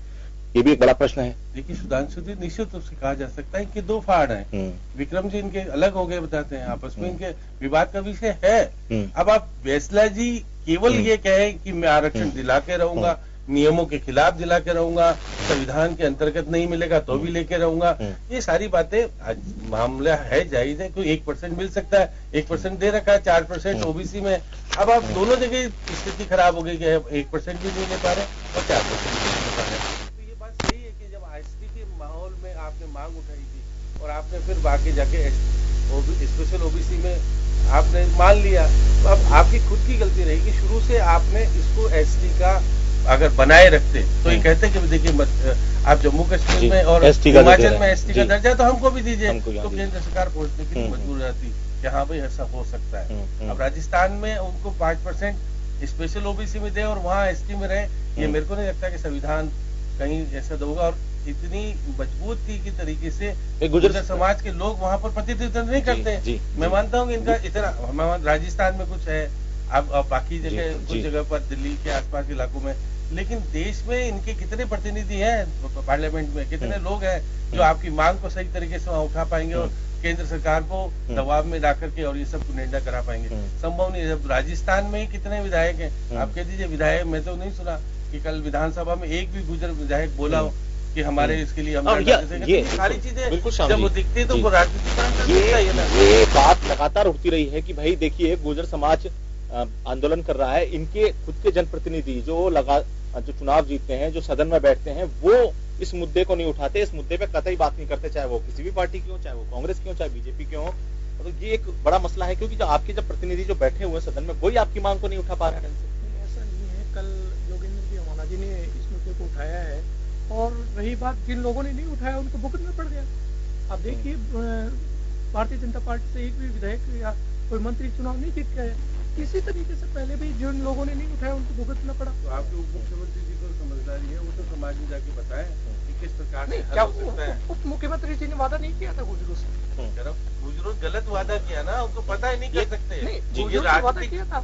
Speaker 1: ये भी एक बड़ा प्रश्न है।
Speaker 4: देखिए सुधांशु जी निश्चित रूप से कहा जा सकता है कि 2 फाड़ हैं। विक्रम जी इनके अलग हो गए बताते हैं, आपस में इनके विवाद का विषय है। अब आप फैसला जी केवल ये कहें कि मैं आरक्षण दिला के रहूंगा, नियमों के खिलाफ दिला के रहूंगा, संविधान के अंतर्गत नहीं मिलेगा तो भी लेके रहूंगा, ये सारी बातें मामला है, जायज है। कोई 1% मिल सकता है, 1% दे रखा है, 4% ओबीसी में। अब आप दोनों जगह स्थिति खराब हो गई कि 1% भी नहीं ले पा रहे और 4% भी नहीं ले पा रहे। तो ये बात सही है कि जब आईएसटी के माहौल में आपने मांग उठाई थी और आपने फिर बाकी जाके स्पेशल ओबीसी में आपने मान लिया, तो अब आपकी खुद की गलती रही कि शुरू से आपने इसको एसटी का अगर बनाए रखते तो ये कहते कि देखिए आप जम्मू कश्मीर में और हिमाचल में एसटी का दर्जा तो हमको भी दीजिए, तो केंद्र सरकार पहुंचने की मजबूर रहती कि हाँ भाई ऐसा हो सकता है। अब राजस्थान में उनको 5% स्पेशल ओबीसी में दे और वहाँ एसटी में रहे, ये मेरे को नहीं लगता कि संविधान कहीं ऐसा होगा। और इतनी मजबूत थी कि तरीके से गुर्जर समाज के लोग वहाँ पर प्रतिनिधित्व नहीं करते। मैं मानता हूँ कि इनका इतना राजस्थान में कुछ है, अब बाकी जगह कुछ जगह पर दिल्ली के आसपास के इलाकों में, लेकिन देश में इनके कितने प्रतिनिधि हैं पार्लियामेंट में, कितने लोग हैं जो आपकी मांग को सही तरीके से वहाँ उठा पाएंगे और केंद्र सरकार को दबाव में ला करके और ये सब को निर्णय करा पाएंगे? संभव नहीं है। जब राजस्थान में ही कितने विधायक हैं, आप कह दीजिए विधायक, मैं तो नहीं सुना कि कल विधानसभा में एक भी गुर्जर विधायक बोला हो कि हमारे इसके लिए ये सारी चीजें जब वो दिखती है तो वो राजनीतिकरण
Speaker 1: ये बात लगातार उठती रही है कि भाई देखिए गुर्जर समाज आंदोलन कर रहा है, इनके खुद के जनप्रतिनिधि जो चुनाव जीतते हैं, जो सदन में बैठते हैं, वो इस मुद्दे को नहीं उठाते, इस मुद्दे पे कतई बात नहीं करते, चाहे वो किसी भी पार्टी की हो, चाहे वो कांग्रेस की हो, चाहे बीजेपी की हो। तो ये एक बड़ा मसला है, क्योंकि जो आपके जब प्रतिनिधि जो बैठे हुए सदन में, वही आपकी मांग को नहीं उठा पा रहे हैं।
Speaker 6: ऐसा नहीं है, कल योगेंद्र जी अमाना जी ने इस मुद्दे को उठाया है, और रही बात जिन लोगों ने नहीं उठाया उनको भुगतना पड़ गया। आप देखिए, भारतीय जनता पार्टी से एक भी विधायक या कोई मंत्री चुनाव नहीं जीत के आया। इसी तरीके से पहले भी जिन लोगों ने नहीं उठाया उनको भुगतना पड़ा।
Speaker 7: तो आपके उप मुख्यमंत्री जी को समझदारी है, वो तो समाज में जाके बताए कि किस प्रकार से
Speaker 6: क्या उप मुख्यमंत्र जी ने वादा नहीं किया था गुजरों से?
Speaker 7: गुजरों गलत वादा किया ना, उनको पता ही नहीं कर सकते।
Speaker 6: वादा किया था,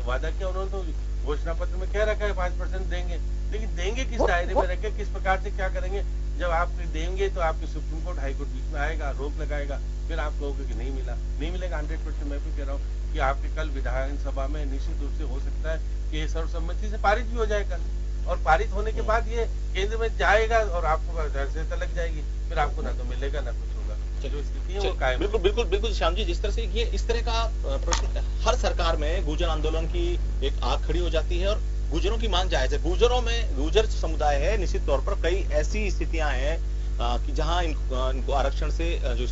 Speaker 7: वादा किया उन्होंने, तो घोषणा पत्र में क्या रखा है 5% देंगे, लेकिन देंगे किस दायरे में रखे, किस प्रकार से क्या करेंगे। जब आप देंगे तो आपके सुप्रीम कोर्ट, हाई कोर्ट बीच में आएगा, रोक लगाएगा, फिर आप कहोगे कि नहीं मिला, नहीं मिलेगा। 100% मैं भी कह रहा हूँ कि आपके कल विधानसभा में निश्चित रूप से हो सकता है कि ये सर्वसम्मति से पारित भी हो जाए कल, और पारित होने के बाद ये केंद्र में जाएगा और आपको अर्थव्यवस्था लग जाएगी, फिर आपको ना तो मिलेगा ना कुछ होगा। जो स्थिति है वो कायम।
Speaker 1: बिल्कुल बिल्कुल बिल्कुल श्याम जी, जिस तरह से ये इस तरह का प्रश्न हर सरकार में गुर्जर आंदोलन की एक आग खड़ी हो जाती है, और गुर्जरों की मांग जायज है। गुर्जरों में गुर्जर समुदाय है, निश्चित तौर पर कई ऐसी स्थितियां हैं कि जहां इनको आरक्षण से जो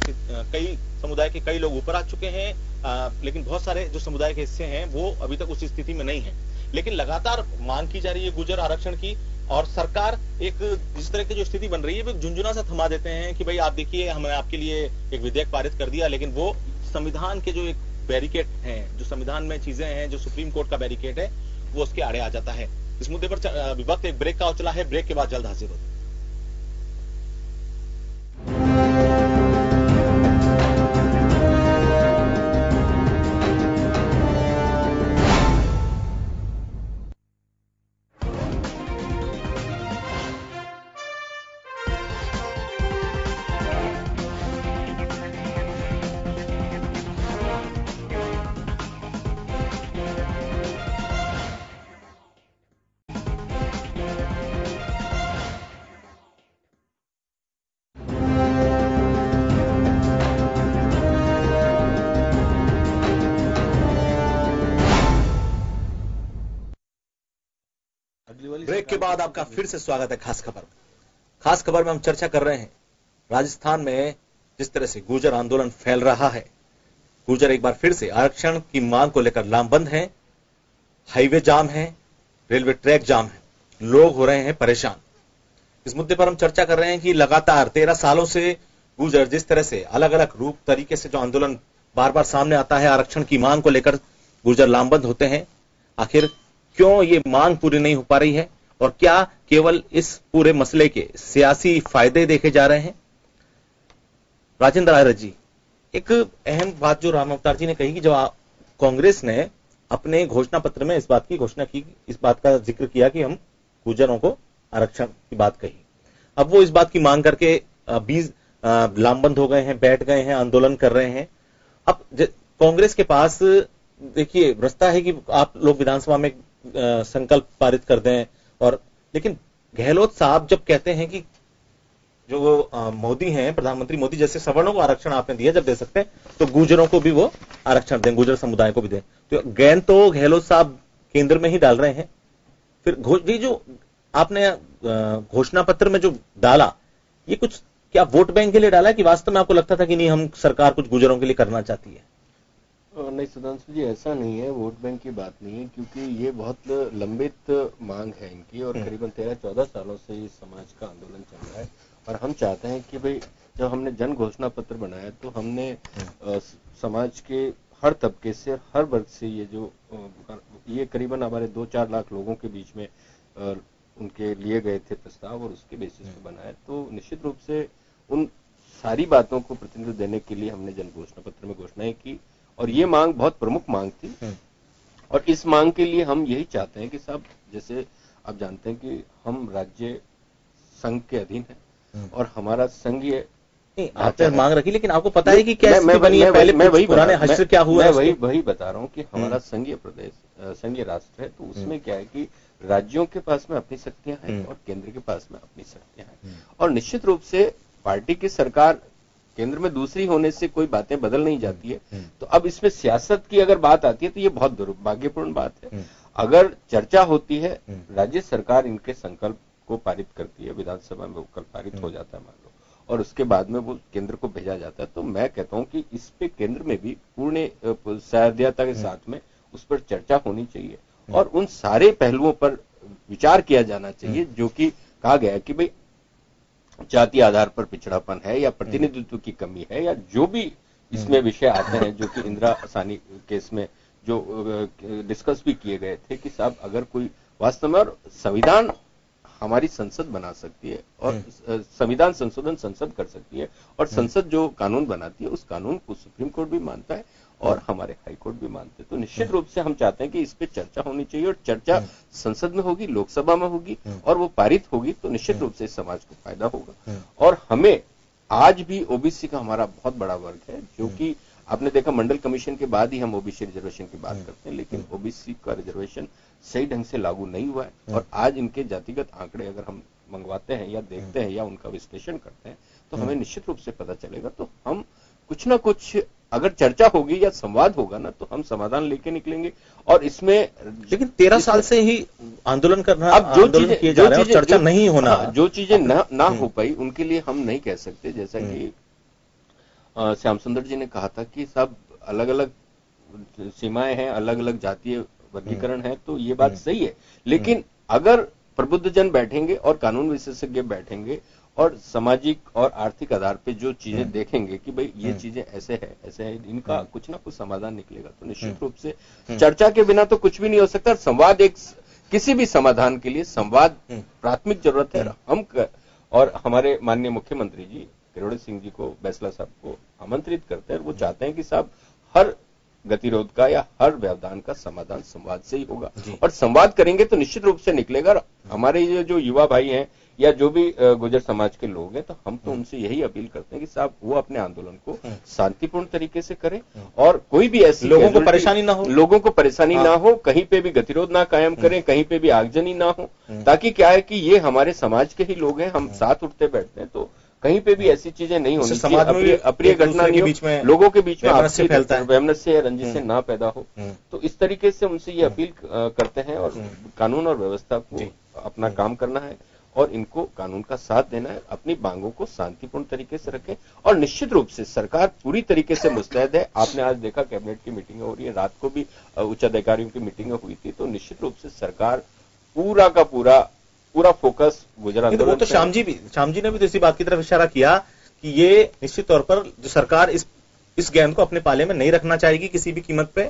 Speaker 1: कई समुदाय के कई लोग ऊपर आ चुके हैं, लेकिन बहुत सारे जो समुदाय के हिस्से हैं वो अभी तक उस स्थिति में नहीं है। लेकिन लगातार मांग की जा रही है गुर्जर आरक्षण की, और सरकार एक जिस तरह की जो स्थिति बन रही है वो झुंझुना सा थमा देते हैं कि भाई आप देखिए, हमने आपके लिए एक विधेयक पारित कर दिया, लेकिन वो संविधान के जो एक बैरिकेड हैं, जो संविधान में चीजें हैं, जो सुप्रीम कोर्ट का बैरिकेड है, वो उसके आड़े आ जाता है। इस मुद्दे पर विभक्त एक ब्रेक का चला है, ब्रेक के बाद जल्द हाजिर होते हैं। ब्रेक के बाद आपका फिर से स्वागत है खास खबर। खास खबर में हम चर्चा कर रहे हैं राजस्थान में जिस तरह से गुर्जर आंदोलन फैल रहा है। गुर्जर एक बार फिर से आरक्षण की मांग को लेकर लामबंद हैं, हाईवे जाम है, रेलवे ट्रैक जाम है, लोग हो रहे हैं परेशान। इस मुद्दे पर हम चर्चा कर रहे हैं कि लगातार 13 सालों से गुर्जर जिस तरह से अलग अलग रूप तरीके से जो आंदोलन बार बार सामने आता है, आरक्षण की मांग को लेकर गुर्जर लामबंद होते हैं। आखिर क्यों ये मांग पूरी नहीं हो पा रही है, और क्या केवल इस पूरे मसले के सियासी फायदे देखे जा रहे हैं? राजेंद्र आर्य जी, एक अहम बात जो राम अवतार जी ने कही कि जब कांग्रेस ने अपने घोषणा पत्र में इस बात की घोषणा की, इस बात का जिक्र किया कि हम गुर्जरों को आरक्षण की बात कही, अब वो इस बात की मांग करके लामबंद हो गए हैं, बैठ गए हैं, आंदोलन कर रहे हैं। अब कांग्रेस के पास देखिए रास्ता है कि आप लोग विधानसभा में संकल्प पारित कर दें, और लेकिन गहलोत साहब जब कहते हैं कि जो मोदी हैं, प्रधानमंत्री मोदी, जैसे सवर्णों को आरक्षण आपने दिया, जब दे सकते हैं तो गुर्जरों को भी वो आरक्षण दें, गुर्जर समुदाय को भी दें, तो गेंद तो गहलोत साहब केंद्र में ही डाल रहे हैं। फिर ये जो आपने घोषणा पत्र में जो डाला, ये कुछ क्या वोट बैंक के लिए डाला है कि वास्तव में आपको लगता था कि नहीं, हम सरकार कुछ गुर्जरों के लिए करना चाहती है?
Speaker 4: नहीं सुधांशु जी, ऐसा नहीं है, वोट बैंक की बात नहीं है, क्योंकि ये बहुत लंबित मांग है इनकी, और करीबन 13-14 सालों से ये समाज का आंदोलन चल रहा है। और हम चाहते हैं कि भाई जब हमने जन घोषणा पत्र बनाया तो हमने समाज के हर तबके से, हर वर्ग से ये करीबन हमारे 2-4 लाख लोगों के बीच में उनके लिए गए थे प्रस्ताव, और उसके बेसिस पे बनाया। तो निश्चित रूप से उन सारी बातों को प्रतिनिधित्व देने के लिए हमने जन घोषणा पत्र में घोषणाएं की, और ये मांग बहुत प्रमुख मांग थी। और इस मांग के लिए हम यही चाहते हैं कि साहब, जैसे आप जानते हैं कि हम राज्य संघ के अधीन है, और हमारा संघीय
Speaker 1: आपने मांग रखी, लेकिन आपको पता है कि क्या बनी है, पहले मैं वही पुराने हश्र क्या हुआ,
Speaker 4: मैं वही बता रहा हूँ कि हमारा संघीय प्रदेश, संघीय राष्ट्र है, तो उसमें क्या है कि राज्यों के पास में अपनी शक्तियां हैं और केंद्र के पास में अपनी शक्तियां हैं। और निश्चित रूप से पार्टी की सरकार केंद्र में दूसरी होने से कोई बातें बदल नहीं जाती है। तो अब इसमें सियासत की अगर बात आती है तो ये बहुत दुर्भाग्यपूर्ण बात है। अगर चर्चा होती है, राज्य सरकार इनके संकल्प को पारित करती है विधानसभा में, वो कल पारित हो जाता है मान लो, और उसके बाद में वो केंद्र को भेजा जाता है, तो मैं कहता हूं कि इस पे केंद्र में भी पूर्ण सहृदयता के साथ में उस पर चर्चा होनी चाहिए और उन सारे पहलुओं पर विचार किया जाना चाहिए जो कि कहा गया है कि भाई जाति आधार पर पिछड़ापन है या प्रतिनिधित्व की कमी है या जो भी इसमें विषय आते हैं, जो कि इंदिरा सानी केस में जो डिस्कस भी किए गए थे कि साहब अगर कोई वास्तव में, और संविधान हमारी संसद बना सकती है और संविधान संशोधन संसद कर सकती है और संसद जो कानून बनाती है उस कानून को सुप्रीम कोर्ट भी मानता है और हमारे हाई कोर्ट भी मानते हैं, तो निश्चित रूप से हम चाहते हैं कि इस पे चर्चा होनी चाहिए और चर्चा संसद में होगी, लोकसभा में होगी और वो पारित होगी तो निश्चित रूप से समाज को फायदा होगा। और हमें आज भी ओबीसी का हमारा बहुत बड़ा वर्ग है, जो कि आपने देखा मंडल कमीशन के बाद ही हम ओबीसी रिजर्वेशन की बात करते हैं, लेकिन ओबीसी का रिजर्वेशन सही ढंग से लागू नहीं हुआ है और आज इनके जातिगत आंकड़े अगर हम मंगवाते हैं या देखते हैं या उनका विश्लेषण करते हैं तो हमें निश्चित रूप से पता चलेगा। तो हम कुछ ना कुछ अगर चर्चा होगी या संवाद होगा ना तो हम समाधान लेके निकलेंगे। और इसमें
Speaker 1: लेकिन 13 साल से ही आंदोलन करना, अब जो चीजें किए जा रहे हैं और चर्चा नहीं होना,
Speaker 4: जो चीजें ना हो पाई उनके लिए हम नहीं कह सकते, जैसा कि श्याम सुंदर जी ने कहा था कि सब अलग अलग सीमाएं हैं, अलग अलग जातीय वर्गीकरण है, तो ये बात सही है, लेकिन अगर प्रबुद्धजन बैठेंगे और कानून विशेषज्ञ बैठेंगे और सामाजिक और आर्थिक आधार पे जो चीजें देखेंगे कि भाई ये चीजें ऐसे है, इनका कुछ ना कुछ समाधान निकलेगा, तो निश्चित रूप से चर्चा के बिना तो कुछ भी नहीं हो सकता। संवाद किसी भी समाधान के लिए संवाद प्राथमिक जरूरत है। हम और हमारे माननीय मुख्यमंत्री जी किरोड़ी सिंह जी को, बैसला साहब को आमंत्रित करते हैं, वो चाहते हैं कि साहब हर गतिरोध का या हर व्यवधान का समाधान संवाद से ही होगा और संवाद करेंगे तो निश्चित रूप से निकलेगा। हमारे ये जो युवा भाई हैं या जो भी गुर्जर समाज के लोग हैं, तो हम तो उनसे यही अपील करते हैं कि साहब वो अपने आंदोलन को शांतिपूर्ण तरीके से करें और कोई भी ऐसी
Speaker 1: लोगों को परेशानी ना हो,
Speaker 4: कहीं पे भी गतिरोध ना कायम करें, कहीं पे भी आगजनी ना हो, ताकि क्या है कि ये हमारे समाज के ही लोग हैं, हम साथ उठते बैठते हैं, तो कहीं पे भी ऐसी चीजें नहीं होनी चाहिए, अप्रिय घटना नहीं हो, लोगों के बीच में वैमनस्य या रंजिश से ना पैदा हो। तो इस तरीके से उनसे ये अपील करते हैं और कानून और व्यवस्था को अपना काम करना है और इनको कानून का साथ देना है, अपनी मांगों को शांतिपूर्ण तरीके से रखें और निश्चित रूप से सरकार पूरी तरीके से मुस्तैद है। आपने आज देखा कैबिनेट की मीटिंग हो रही है, रात को भी उच्च अधिकारियों की मीटिंग हुई थी, तो निश्चित रूप से सरकार पूरा का पूरा फोकस गुजर आंदोलन।
Speaker 1: तो श्याम जी ने भी तो इसी बात की तरफ इशारा किया कि ये निश्चित तौर पर जो सरकार इस ज्ञान को अपने पाले में नहीं रखना चाहेगी किसी भी कीमत पे,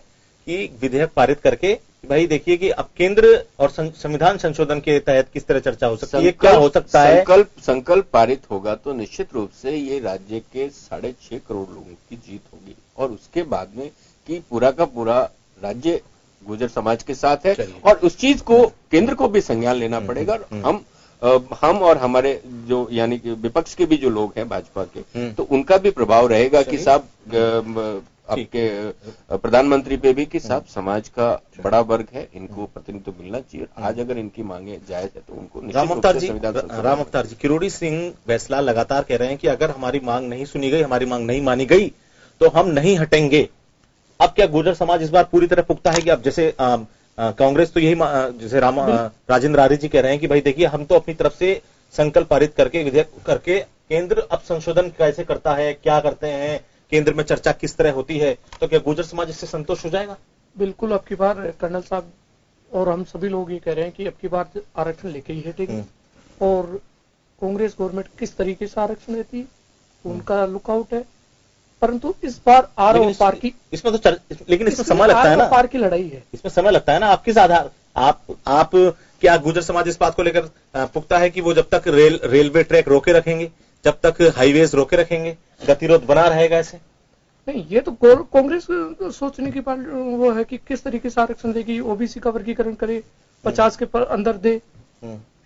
Speaker 1: कि विधेयक पारित करके भाई देखिए कि अब केंद्र और संविधान संशोधन के तहत किस तरह चर्चा हो सकती है, क्या हो सकता है।
Speaker 4: संकल्प पारित होगा तो निश्चित रूप से ये राज्य के 6.5 करोड़ लोगों की जीत होगी और उसके बाद में कि पूरा का पूरा राज्य गुर्जर समाज के साथ है और उस चीज को केंद्र को भी संज्ञान लेना पड़ेगा। हम और हमारे जो यानी कि विपक्ष के भी जो लोग हैं भाजपा के, तो उनका भी प्रभाव रहेगा कि साहब आपके प्रधानमंत्री पे भी कि साहब समाज का बड़ा वर्ग है, इनको प्रतिनिधित्व मिलना चाहिए। आज अगर इनकी मांगे जायज है तो उनको
Speaker 1: राम अवतार जी, किरोड़ी सिंह बैसला लगातार कह रहे हैं कि अगर हमारी मांग नहीं सुनी गई, हमारी मांग नहीं मानी गई तो हम नहीं हटेंगे। अब क्या गुर्जर समाज इस बार पूरी तरह पुख्ता है कि अब जैसे कांग्रेस तो यही जैसे राजेंद्र आर्य जी कह रहे हैं कि भाई देखिए हम तो अपनी तरफ से संकल्प पारित करके विधेयक करके केंद्र अब संशोधन कैसे करता है, क्या करते हैं, केंद्र में चर्चा किस तरह होती है, तो क्या गुर्जर समाज इससे संतुष्ट हो जाएगा?
Speaker 6: बिल्कुल, अब की बार कर्नल साहब और हम सभी लोग ये कह रहे हैं कि अब की बार आरक्षण लेके ही हटेगी और कांग्रेस गवर्नमेंट किस तरीके से आरक्षण देती है उनका लुकआउट है। परंतु इस बार आर और पार की
Speaker 1: इसमें तो लेकिन इसमें समय लगता है ना,
Speaker 6: पार की लड़ाई है,
Speaker 1: इसमें समय लगता है ना। आप किस आधार आप क्या गुर्जर समाज इस बात को लेकर पुख्ता है कि वो जब तक रेलवे ट्रैक रोके रखेंगे, जब तक हाईवेज रोके रखेंगे, गतिरोध बना रहेगा ऐसे?
Speaker 6: नहीं, ये तो कांग्रेस सोचने की बात वो है कि किस तरीके से आरक्षण देगी, ओबीसी का वर्गीकरण करे, 50 के अंदर दे,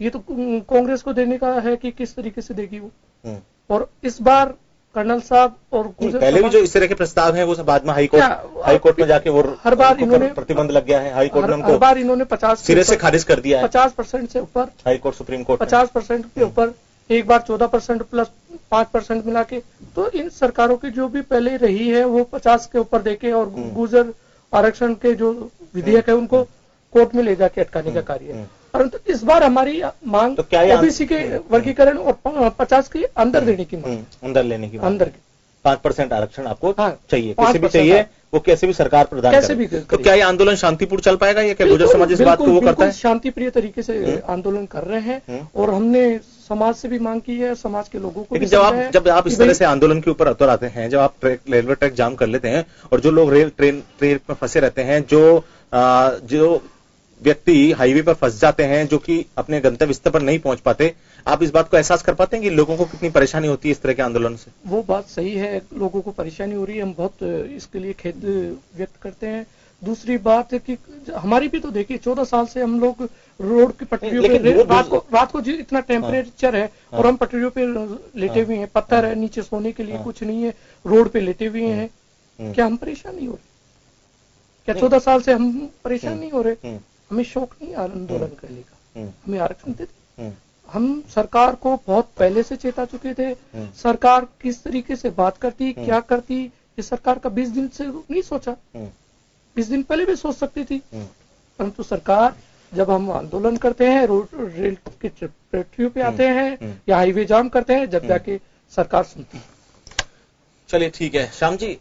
Speaker 6: ये तो कांग्रेस को देने का है कि किस तरीके से देगी वो। और इस बार कर्नल साहब और
Speaker 1: पहले भी जो इस तरह के प्रस्ताव हैं वो सब बाद में हाईकोर्ट में जाके वो
Speaker 6: हर बार इन्होंने
Speaker 1: प्रतिबंध लग गया है, हाईकोर्ट ने
Speaker 6: हर बार इन्होंने 50
Speaker 1: सिरे से खारिज कर दिया है,
Speaker 6: 50% से ऊपर
Speaker 1: हाईकोर्ट सुप्रीम कोर्ट
Speaker 6: 50% के ऊपर, एक बार 14% प्लस 5% मिला के। तो इन सरकारों की जो भी पहले रही है वो 50 के ऊपर देके और गुर्जर आरक्षण के जो विधेयक है उनको कोर्ट में ले जाके अटकाने का कार्य है। परंतु इस बार हमारी मांग
Speaker 1: तो क्या
Speaker 6: ओबीसी के वर्गीकरण और 50 के अंदर देने की मांग,
Speaker 1: अंदर लेने की
Speaker 6: अंदर
Speaker 1: 5% आरक्षण आपको चाहिए,
Speaker 6: 5%
Speaker 1: कैसे भी चाहिए, वो कैसे भी सरकार प्रदान
Speaker 6: कैसे
Speaker 1: करे।
Speaker 6: भी
Speaker 1: तो क्या ये आंदोलन शांतिपूर्ण चल पाएगा या क्या गुर्जर समाज इस बात को वो करता है?
Speaker 6: शांतिप्रिय तरीके से आंदोलन कर रहे हैं और हमने समाज से भी मांग की है, समाज के लोगों को।
Speaker 1: लेकिन जब आप इस तरह से आंदोलन के ऊपर उतर आते हैं, जब आप रेलवे ट्रैक जाम कर लेते हैं और जो लोग ट्रेन में फंसे रहते हैं, जो व्यक्ति हाईवे पर फंस जाते हैं, जो कि अपने गंतव्य स्थल पर नहीं पहुंच पाते, आप इस बात को एहसास कर पाते हैं कि लोगों को कितनी परेशानी होती है इस तरह के आंदोलन से?
Speaker 6: वो बात सही है, लोगों को परेशानी हो रही है, हम बहुत इसके लिए खेद व्यक्त करते हैं। दूसरी बात है कि हमारी भी तो देखिए 14 साल से हम लोग रोड की पटरियों पे रात को इतना टेम्परेचर है और हम पटरियों पे लेटे हुए हैं, पत्थर है नीचे, सोने के लिए कुछ नहीं है, रोड पे लेटे हुए हैं। क्या हम परेशान नहीं हो रहे? क्या 14 साल से हम परेशान नहीं हो रहे? हमें शौक नहीं आंदोलन करने का, हमें आरक्षण दे दे। हम सरकार को बहुत पहले से चेता चुके थे, सरकार किस तरीके से बात करती, क्या करती, ये सरकार का 20 दिन से नहीं सोचा, 20 दिन पहले भी सोच सकती थी। परंतु सरकार जब हम आंदोलन करते हैं, रेल की पटरियों पे आते हैं या हाईवे जाम करते हैं, जब जाके सरकार सुनती है।
Speaker 1: चलिए ठीक है श्याम जी,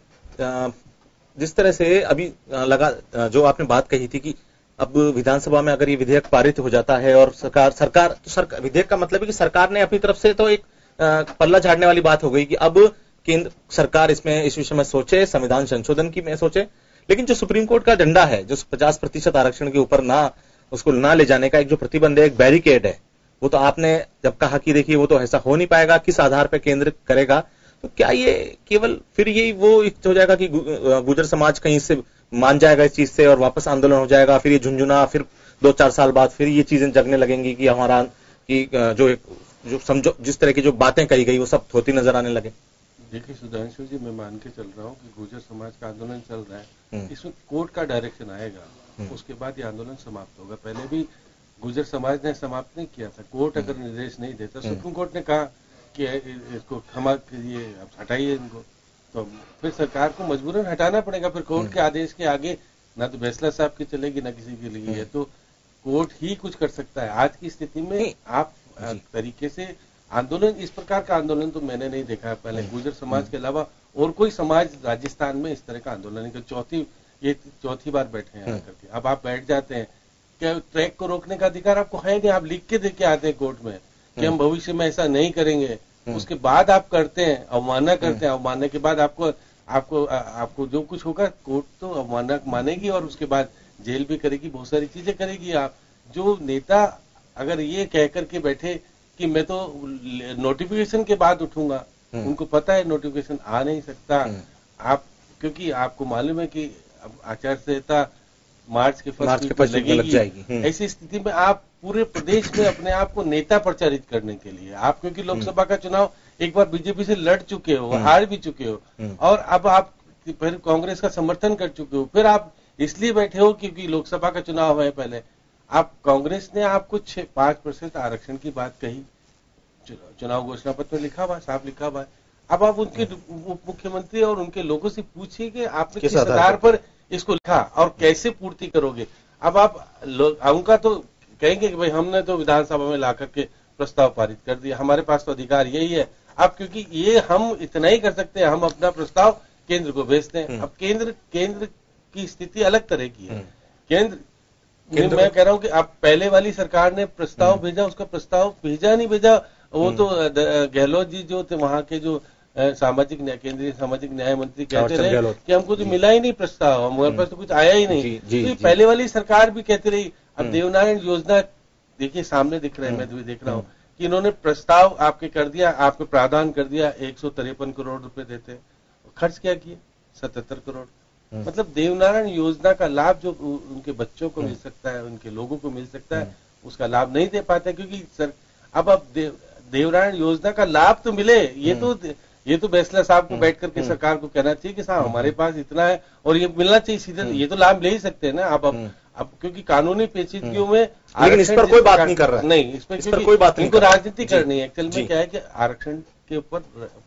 Speaker 1: जिस तरह से अभी लगा जो आपने बात कही थी कि अब विधानसभा में अगर ये विधेयक पारित हो जाता है और सरकार विधेयक का मतलब है कि सरकार ने अपनी तरफ से तो एक पल्ला झाड़ने वाली बात हो गई कि अब केंद्र सरकार इस विषय में सोचे, संविधान संशोधन की में सोचे। लेकिन जो सुप्रीम कोर्ट का डंडा है, जो 50% आरक्षण के ऊपर उसको ना ले जाने का एक जो प्रतिबंध है, एक बैरिकेड है, वो तो आपने जब कहा कि देखिए वो तो ऐसा हो नहीं पाएगा, किस आधार पर केंद्र करेगा, तो क्या ये केवल फिर यही वो हो जाएगा कि गुर्जर समाज कहीं से मान जाएगा इस चीज से और वापस आंदोलन हो जाएगा, फिर ये झुंझुना, फिर 2-4 साल बाद फिर ये चीजें जगने लगेंगी कि हमारा जो समझो जिस तरह की जो बातें कही गई वो सब होती नजर आने लगे?
Speaker 7: देखिए सुधांशु जी, मैं मान के चल रहा हूँ कि गुर्जर समाज का आंदोलन चल रहा है, इसमें कोर्ट का डायरेक्शन आएगा, उसके बाद ये आंदोलन समाप्त होगा। पहले भी गुर्जर समाज ने समाप्त नहीं किया था, कोर्ट अगर निर्देश नहीं देता, सुप्रीम कोर्ट ने कहा कि इसको ये हटाइए इनको, तो फिर सरकार को मजबूरन हटाना पड़ेगा। फिर कोर्ट के आदेश के आगे ना तो फैसला साहब की चलेगी ना किसी के लिए, तो कोर्ट ही कुछ कर सकता है। आज की स्थिति में आप तरीके से आंदोलन, इस प्रकार का आंदोलन तो मैंने नहीं देखा है पहले, गुर्जर समाज के अलावा और कोई समाज राजस्थान में इस तरह का आंदोलन नहीं। चौथी बार बैठे हैं आकर के, अब आप बैठ जाते हैं, क्या ट्रैक को रोकने का अधिकार आपको है नहीं? आप लिख के दे के आते हैं कोर्ट में कि हम भविष्य में ऐसा नहीं करेंगे, उसके बाद आप करते हैं, अवमानना करते हैं, अवमानना के बाद आपको जो कुछ होगा कोर्ट तो अवमानना मानेगी और उसके बाद जेल भी करेगी, बहुत सारी चीजें करेगी। आप जो नेता अगर ये कह करके बैठे कि मैं तो नोटिफिकेशन के बाद उठूंगा, उनको पता है नोटिफिकेशन आ नहीं सकता, क्योंकि आपको मालूम है कि आचार संहिता मार्च के फर्स्ट वीक लग जाएगी। ऐसी स्थिति में आप पूरे प्रदेश में अपने आप को नेता प्रचारित करने के लिए आप, क्योंकि लोकसभा का चुनाव एक बार बीजेपी से लड़ चुके हो, हार भी चुके हो, और अब आप फिर कांग्रेस का समर्थन कर चुके हो, फिर आप इसलिए बैठे हो क्योंकि लोकसभा का चुनाव है। पहले आप कांग्रेस ने आपको 5% आरक्षण की बात कही, चुनाव घोषणा पत्र में लिखा हुआ, साफ लिखा हुआ है। अब आप उनके उप मुख्यमंत्री और उनके लोगों से पूछिए कि आपने किस आधार पर इसको लिखा और कैसे पूर्ति करोगे। अब आप उनका तो कहेंगे कि भाई हमने तो विधानसभा में ला करके प्रस्ताव पारित कर दिया, हमारे पास तो अधिकार यही है। अब क्योंकि ये हम इतना ही कर सकते हैं, हम अपना प्रस्ताव केंद्र को भेजते हैं। अब केंद्र की स्थिति अलग तरह की है। केंद्र मैं कह रहा हूं कि अब पहले वाली सरकार ने प्रस्ताव भेजा, उसका प्रस्ताव भेजा नहीं भेजा, वो तो गहलोत जी जो थे वहां के जो केंद्रीय सामाजिक न्याय मंत्री कहते रहे कि हमको तो मिला ही नहीं प्रस्ताव, हमारे पास तो कुछ आया ही नहीं। तो पहले वाली सरकार भी कहती रही। अब देवनारायण योजना देखिए सामने दिख रहा है, मैं तो देख रहा हूँ कि इन्होंने प्रस्ताव आपके कर दिया, आपको प्रावधान कर दिया 153 करोड़ रुपए देते, खर्च क्या किए 77 करोड़। मतलब देवनारायण योजना का लाभ जो उनके बच्चों को मिल सकता है, उनके लोगों को मिल सकता है, उसका लाभ नहीं दे पाते क्योंकि अब देवनारायण योजना का लाभ तो मिले। ये तो बैसला साहब को बैठ करके सरकार को कहना चाहिए कि साहब हमारे पास इतना है और ये मिलना चाहिए सीधे, ये तो लाभ ले ही सकते हैं ना। अब क्योंकि कानूनी पेचीदगियों में
Speaker 1: लेकिन इस पर कोई बात नहीं कर रहा है।
Speaker 7: नहीं, इस पर कोई बात नहीं, इनको राजनीति करनी है। एक्चुअल में क्या है कि आरक्षण के ऊपर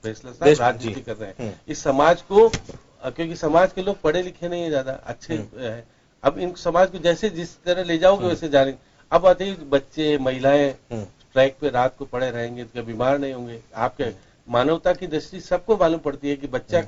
Speaker 7: फैसला साहब राजनीति कर रहे हैं। इस समाज को, क्योंकि समाज के लोग पढ़े लिखे नहीं है ज्यादा, अच्छे है। अब इन समाज को जैसे जिस तरह ले जाओगे वैसे जाने। अब अधिक बच्चे महिलाएं ट्रैक पे रात को पड़े रहेंगे तो क्या बीमार नहीं होंगे? आपके मानवता की दृष्टि सबको मालूम पड़ती है कि बच्चा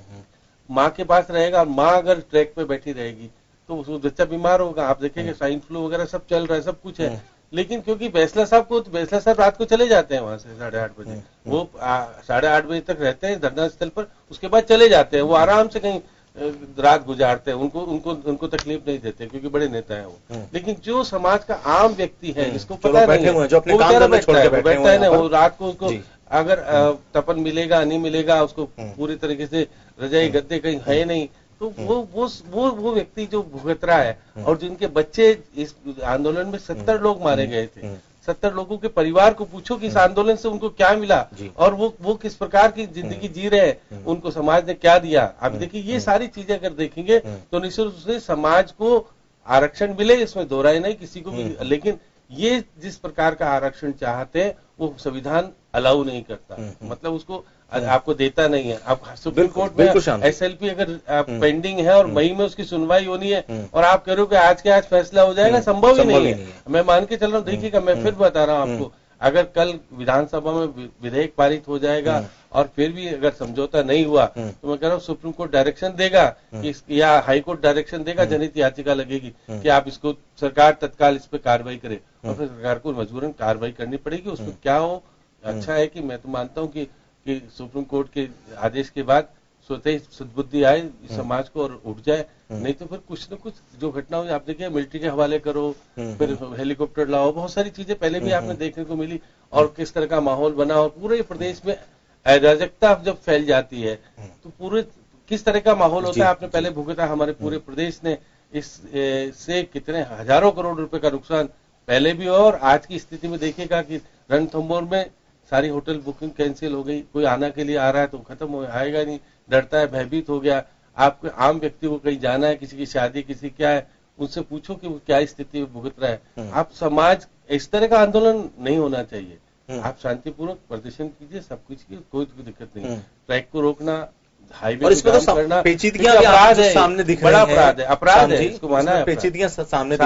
Speaker 7: माँ के पास रहेगा और माँ अगर ट्रैक पे बैठी रहेगी तो वो बच्चा बीमार होगा। आप देखेंगे स्वाइन फ्लू वगैरह सब चल रहा है, सब कुछ है, लेकिन क्योंकि बैसला साहब रात को चले जाते हैं वहां से 8:30 बजे, वो 8:30 बजे तक रहते हैं धरना स्थल पर, उसके बाद चले जाते हैं, वो आराम से कहीं रात गुजारते हैं, उनको तकलीफ नहीं देते क्योंकि बड़े नेता हैं वो। लेकिन जो समाज का आम व्यक्ति है जिसको पता नहीं है, जो अपने काम में छोड़ के बैठता है ना, वो रात को उसको अगर तपन मिलेगा नहीं मिलेगा, उसको पूरी तरीके से रजाई गद्दे कहीं है नहीं, तो वो व्यक्ति जो भुगत रहा है। और जिनके बच्चे इस आंदोलन में 70 लोग मारे गए थे, 70 लोगों के परिवार को पूछो कि इस आंदोलन से उनको क्या मिला और वो किस प्रकार की जिंदगी जी रहे हैं, उनको समाज ने क्या दिया। आप देखिए ये सारी चीजें अगर देखेंगे तो निश्चित रूप से समाज को आरक्षण मिले, इसमें दो राय नहीं किसी को भी, लेकिन ये जिस प्रकार का आरक्षण चाहते हैं वो संविधान अलाउ नहीं करता, मतलब उसको आपको देता नहीं है। आप सुप्रीम कोर्ट में एसएलपी अगर पेंडिंग है और मई में उसकी सुनवाई होनी है और आप कह रहे हो कि आज के आज फैसला हो जाएगा, संभव ही नहीं है। मैं मान के चल रहा हूँ, देखिएगा मैं फिर बता रहा हूँ आपको, अगर कल विधानसभा में विधेयक पारित हो जाएगा और फिर भी अगर समझौता नहीं हुआ तो मैं कह रहा हूँ सुप्रीम कोर्ट डायरेक्शन देगा कि या हाई कोर्ट डायरेक्शन देगा, जनहित याचिका लगेगी कि आप इसको सरकार तत्काल इस पर कार्रवाई करे और फिर सरकार को मजबूरन कार्रवाई करनी पड़ेगी। उसमें क्या हो, अच्छा है कि मैं तो मानता हूँ कि सुप्रीम कोर्ट के आदेश के बाद स्वतः सद्बुद्धि आए समाज को और उठ जाए, नहीं तो फिर कुछ न कुछ जो घटना हुई आप देखिए, मिलिट्री के हवाले करो, फिर हेलीकॉप्टर लाओ, बहुत सारी चीजें पहले भी आपने देखने को मिली और किस तरह का माहौल बना। और पूरे प्रदेश में अराजकता जब फैल जाती है तो पूरे किस तरह का माहौल होता है आपने पहले भुगता। हमारे पूरे प्रदेश ने इससे कितने हजारों करोड़ रुपए का नुकसान पहले भी, और आज की स्थिति में देखिएगा कि रणथंभौर में सारी होटल बुकिंग कैंसिल हो गई, कोई आना के लिए आ रहा है तो खत्म हो आएगा नहीं, डरता है, भयभीत हो गया। आपको आम व्यक्ति को कहीं जाना है, किसी की शादी, किसी क्या है, उनसे पूछो कि वो क्या स्थिति में भुगत रहा है। आप समाज इस तरह का आंदोलन नहीं होना चाहिए, आप शांतिपूर्वक प्रदर्शन कीजिए, सब कुछ कीजिए, कोई दिक्कत नहीं। ट्रैक को रोकना, हाईवे
Speaker 1: और इसमें तो
Speaker 7: करना
Speaker 1: पेचीदगियां अपराध है, सामने दिख रही
Speaker 7: है, अपराध है, इसको माना है,
Speaker 1: पेचीदगियां सामने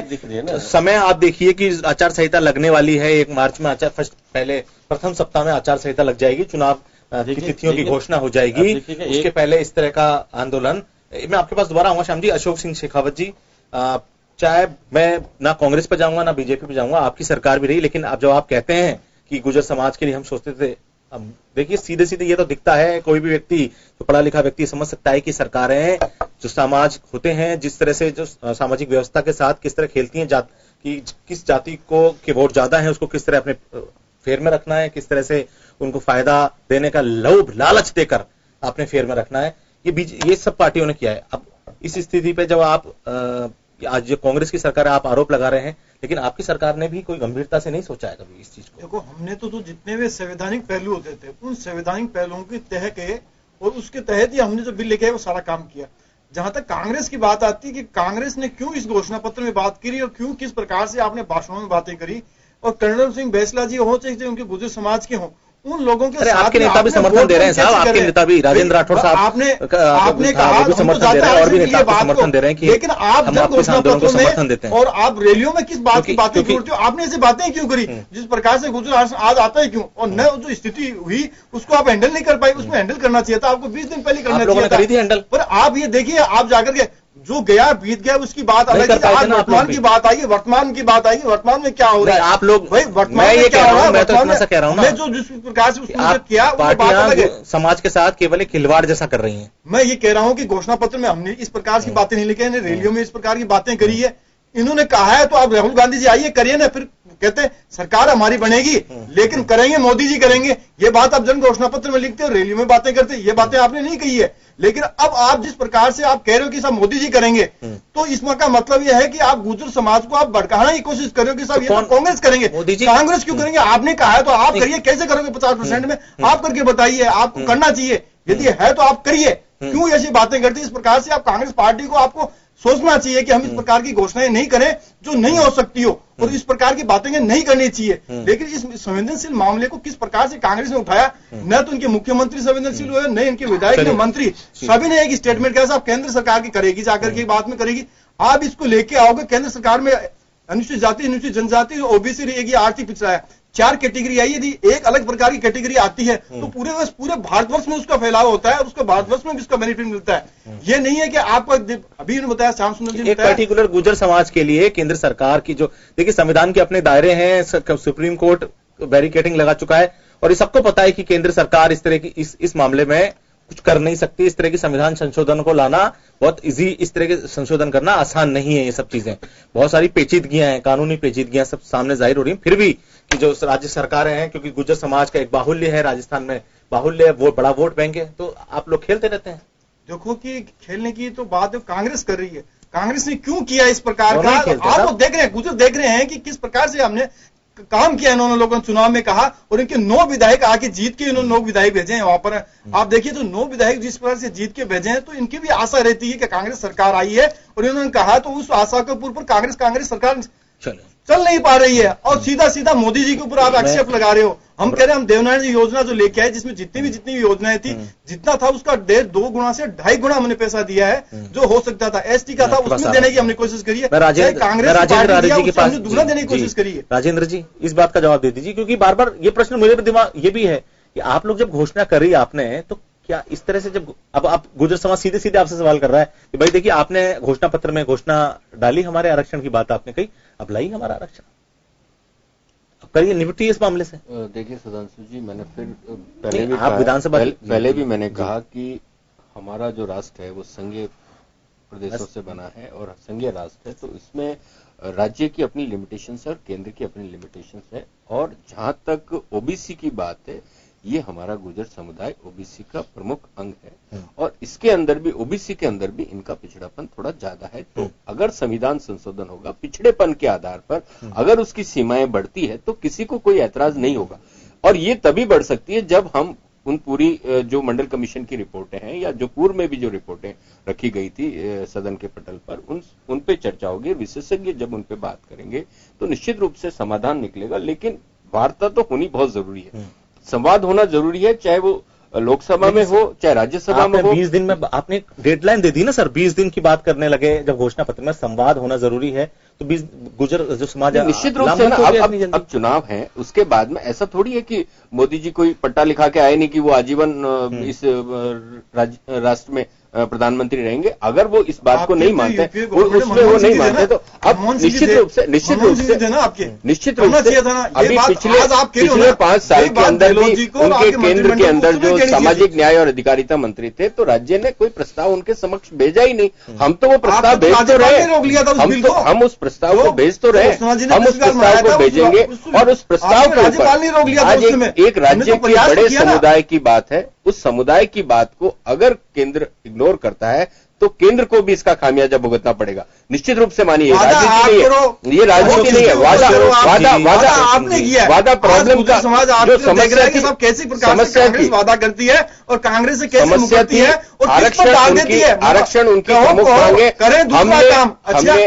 Speaker 1: दिख रही है ना। समय आप देखिए कि आचार संहिता लगने वाली है, 1 मार्च में प्रथम सप्ताह में आचार संहिता लग जाएगी, चुनाव की तिथियों की घोषणा हो जाएगी, उसके पहले इस तरह का आंदोलन। मैं आपके पास दोबारा आऊंगा श्याम जी। अशोक सिंह शेखावत जी, चाहे मैं ना कांग्रेस पे जाऊंगा ना बीजेपी पे जाऊंगा, आपकी सरकार भी रही, लेकिन अब जब आप कहते हैं कि गुजर समाज के लिए हम सोचते थे, अब देखिए सीधे सीधे ये तो दिखता है, कोई भी व्यक्ति जो पढ़ा लिखा व्यक्ति समझ सकता है कि सरकारें जो समाज होते हैं, जिस तरह से जो सामाजिक व्यवस्था के साथ किस तरह खेलती हैं, कि किस जाति को के वोट ज्यादा है उसको किस तरह अपने फेर में रखना है, किस तरह से उनको फायदा देने का लोभ लालच देकर अपने फेर में रखना है, ये सब पार्टियों ने किया है। अब इस स्थिति पे जब आप आज जो कांग्रेस की सरकार है, आप आरोप लगा रहे हैं, लेकिन आपकी सरकार ने भी कोई गंभीरता से नहीं सोचा है कभी इस चीज को।
Speaker 5: देखो, हमने तो जितने भी संवैधानिक पहलू होते थे उन संवैधानिक पहलुओं के तह के और उसके तहत ही हमने जो बिल लेके आए वो सारा काम किया। जहां तक कांग्रेस की बात आती है कि कांग्रेस ने क्यों इस घोषणा पत्र में बात करी और क्यों किस प्रकार से आपने भाषणों में बातें करी, और कर्नल सिंह बैसला जी हो चाहे उनके गुर्जर समाज के हों, उन लोगों के साथ
Speaker 1: आपके नेता भी समर्थन दे रहे हैं साहब, आपके नेता भी राजेंद्र राठौड़ साहब
Speaker 5: आपने कहा
Speaker 1: समर्थन दे रहे हैं और भी नेता समर्थन दे रहे हैं कि
Speaker 5: लेकिन आप जब घोषणा पत्रों में और आप रैलियों में किस बात की बातें जोड़ते हो, आपने ऐसी बातें क्यों करी जिस प्रकार से गुजर आज आता है क्यों, और न जो स्थिति हुई उसको आप हैंडल नहीं कर पाए, उसमें हैंडल करना चाहिए था आपको, 20 दिन पहले करना चाहिए था। पर आप ये देखिए, आप जाकर के जो गया बीत गया उसकी बात अलग है, आज वर्तमान की बात आएगी, वर्तमान की बात आएगी, वर्तमान में क्या हो रहा है आप लोग भाई, वर्तमान में क्या हो रहा है, मैं तो इतना सा कह रहा हूं ना, जो जिस प्रकार से उसने किया वो बात अलग है। समाज के साथ केवल एक खिलवाड़ जैसा कर रही है। मैं ये कह रहा हूं कि घोषणा पत्र में हमने इस प्रकार की बातें नहीं लिखी है, रैलियों में इस प्रकार की बातें करी है, इन्होंने कहा है तो आप राहुल गांधी जी आइए करिए ना, फिर कहते सरकार हमारी बनेगी लेकिन करेंगे मोदी जी करेंगे, ये बात आप जन घोषणा पत्र में लिखते हो, रैली में बातें करते, ये बातें आपने नहीं कही है। लेकिन अब आप जिस प्रकार से आप कह रहे हो कि सब मोदी जी करेंगे, तो इसमें का मतलब यह है कि आप गुर्जर समाज को आप भड़काने की कोशिश कर रहे हो कि साहब ये तो कांग्रेस करेंगे, कांग्रेस क्यों करेंगे, आपने कहा है तो आप करिए, कैसे करोगे 50% में, आप करके बताइए, आपको करना चाहिए, यदि है तो आप करिए, क्यों ऐसी बातें करते हैं। इस प्रकार से आप कांग्रेस पार्टी को आपको सोचना चाहिए कि हम इस प्रकार की घोषणाएं नहीं करें जो नहीं हो सकती हो, और इस प्रकार की बातें नहीं करनी चाहिए। लेकिन इस संवेदनशील मामले को किस प्रकार से कांग्रेस ने उठाया, न तो इनके मुख्यमंत्री संवेदनशील हुए, न इनके विधायक, न मंत्री, सभी ने एक स्टेटमेंट किया साहब केंद्र सरकार की करेगी, जाकर के बात में करेगी, आप इसको लेके आओगे केंद्र सरकार में अनुसूचित जाति, अनुसूचित जनजाति, ओबीसी रहेगी, आर्थिक पिछड़ा है। 4 कैटेगरी आई, यदि एक अलग प्रकार की कैटेगरी आती है तो पूरे भारतवर्ष में उसका फैलाव होता है और उसको भारतवर्ष में भी उसका बेनिफिट मिलता है। ये नहीं है कि आपको अभी बताया, श्याम सुंदर जी ने
Speaker 1: एक पर्टिकुलर गुर्जर समाज के लिए केंद्र सरकार की जो, देखिए संविधान के अपने दायरे हैं, सुप्रीम कोर्ट बैरिकेडिंग लगा चुका है और ये सबको पता है कि केंद्र सरकार इस तरह की इस मामले में कुछ कर नहीं सकती। इस तरह के संविधान संशोधन को लाना बहुत इजी, इस तरह के संशोधन करना आसान नहीं है। ये सब चीजें बहुत सारी पेचीदगियां हैं, कानूनी पेचीदगियां सब सामने जाहिर हो रही हैं। फिर भी कि जो राज्य सरकारें हैं, क्योंकि गुर्जर समाज का एक बाहुल्य है, राजस्थान में बाहुल्य है, वो बड़ा वोट बैंक है, तो आप लोग खेलते रहते हैं।
Speaker 5: देखो कि खेलने की तो बात कांग्रेस कर रही है, कांग्रेस ने क्यों किया इस प्रकार का, आप लोग देख रहे हैं, गुजर देख रहे हैं कि किस प्रकार से हमने काम किया। इन्होंने लोगों ने चुनाव में कहा और इनके 9 विधायक आके जीत के इन्होंने 9 विधायक भेजे हैं वहां पर। आप देखिए तो 9 विधायक जिस प्रकार से जीत के भेजे हैं तो इनकी भी आशा रहती है कि कांग्रेस सरकार आई है और इन्होंने कहा तो उस आशा के ऊपर कांग्रेस सरकार चल नहीं पा रही है और सीधा सीधा मोदी जी के ऊपर आप आक्षेप लगा रहे हो। हम कह रहे हैं हम देवनारायण जी योजना जो लेके आए, जिसमें जितनी भी योजनाएं थी, जितना था उसका 2 गुना से 2.5 गुना हमने पैसा दिया है जो हो सकता था। एसटी का था उसमें देने की हमने कोशिश करी है, कांग्रेस दूसरा देने की कोशिश करी है।
Speaker 1: राजेंद्र जी इस बात का जवाब दे दीजिए, क्योंकि बार बार ये प्रश्न मेरे दिमाग ये भी है कि आप लोग जब घोषणा करी आपने, तो क्या इस तरह से जब अब आप गुर्जर समाज सीधे सीधे आपसे सवाल कर रहा है कि भाई देखिए आपने घोषणा पत्र में घोषणा डाली, हमारे आरक्षण की बात आपने कही, अब लाई हमारा आरक्षण, अब करिए निपटिए इस मामले से।
Speaker 4: देखिए सुधांशु जी, मैंने फिर पहले भी मैंने कहा कि हमारा जो राष्ट्र है वो संघीय प्रदेशों से बना है और संघीय राष्ट्र है, तो इसमें राज्य की अपनी लिमिटेशंस है और केंद्र की अपनी लिमिटेशंस है। और जहां तक ओबीसी की बात है, ये हमारा गुर्जर समुदाय ओबीसी का प्रमुख अंग है और इसके अंदर भी, ओबीसी के अंदर भी इनका पिछड़ापन थोड़ा ज्यादा है। तो अगर संविधान संशोधन होगा पिछड़ेपन के आधार पर, अगर उसकी सीमाएं बढ़ती है तो किसी को कोई ऐतराज नहीं होगा। और ये तभी बढ़ सकती है जब हम उन पूरी जो मंडल कमीशन की रिपोर्टें हैं या जो पूर्व में भी जो रिपोर्टें रखी गई थी सदन के पटल पर, उन पे चर्चा होगी, विशेषज्ञ जब उन पे बात करेंगे तो निश्चित रूप से समाधान निकलेगा। लेकिन वार्ता तो होनी बहुत जरूरी है, संवाद होना जरूरी है, चाहे वो लोकसभा में हो चाहे राज्यसभा में हो।
Speaker 1: 20 दिन में आपने एक डेडलाइन दे दी ना सर, 20 दिन की बात करने लगे जब घोषणा पत्र में संवाद होना जरूरी है, तो 20 गुर्जर जो समाज
Speaker 4: निश्चित रूप से ना, अब चुनाव है, उसके बाद में ऐसा थोड़ी है कि मोदी जी कोई पट्टा लिखा के आए नहीं कि वो आजीवन इस राष्ट्र में प्रधानमंत्री रहेंगे। अगर वो इस बात को नहीं मानते, उसमें वो नहीं मानते, तो अब निश्चित रूप से अभी पिछले 5 साल के अंदर भी उनके केंद्र के अंदर जो सामाजिक न्याय और अधिकारिता मंत्री थे, तो राज्य ने कोई प्रस्ताव उनके समक्ष भेजा ही नहीं। हम तो वो प्रस्ताव भेज तो रहे, हम उस प्रस्ताव को भेज तो रहे, हम उस प्रस्ताव को भेजेंगे और उस प्रस्ताव के ऊपर आज एक राज्य के बड़े समुदाय की बात है, उस समुदाय की बात को अगर केंद्र इग्नोर करता है तो केंद्र को भी इसका खामियाजा भुगतना पड़ेगा। निश्चित रूप से मानिए, राजनीति नहीं है, ये राजनीति नहीं है,
Speaker 5: आपने किया
Speaker 4: वादा प्रॉब्लम का जो समस्या की,
Speaker 5: कैसी समस्या की वादा करती है और कांग्रेस से कैसे मुकरती है और
Speaker 4: आरक्षण उनकी प्रमुख मांगे।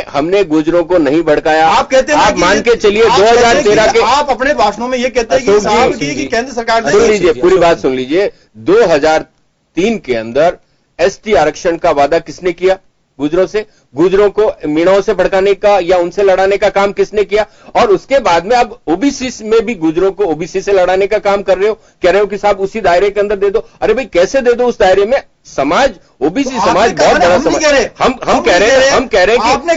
Speaker 4: हमने गुर्जरों को नहीं भड़काया।
Speaker 5: आप कहते हैं,
Speaker 4: आप मान के चलिए 2013 के,
Speaker 5: आप अपने भाषणों में ये कहते हैं कि केंद्र सरकार,
Speaker 4: सुन लीजिए पूरी बात सुन लीजिए, 2003 के अंदर एसटी आरक्षण का वादा किसने किया? गुर्जरों से, गुर्जरों को मीणाओं से भड़काने का या उनसे लड़ाने का काम किसने किया? और उसके बाद में अब ओबीसी में भी गुर्जरों को ओबीसी से लड़ाने का काम कर रहे हो, कह रहे हो कि साहब उसी दायरे के अंदर दे दो। अरे भाई कैसे दे दो? उस दायरे में समाज, ओबीसी समाज बहुत बड़ा समाज, हम कह रहे हैं कि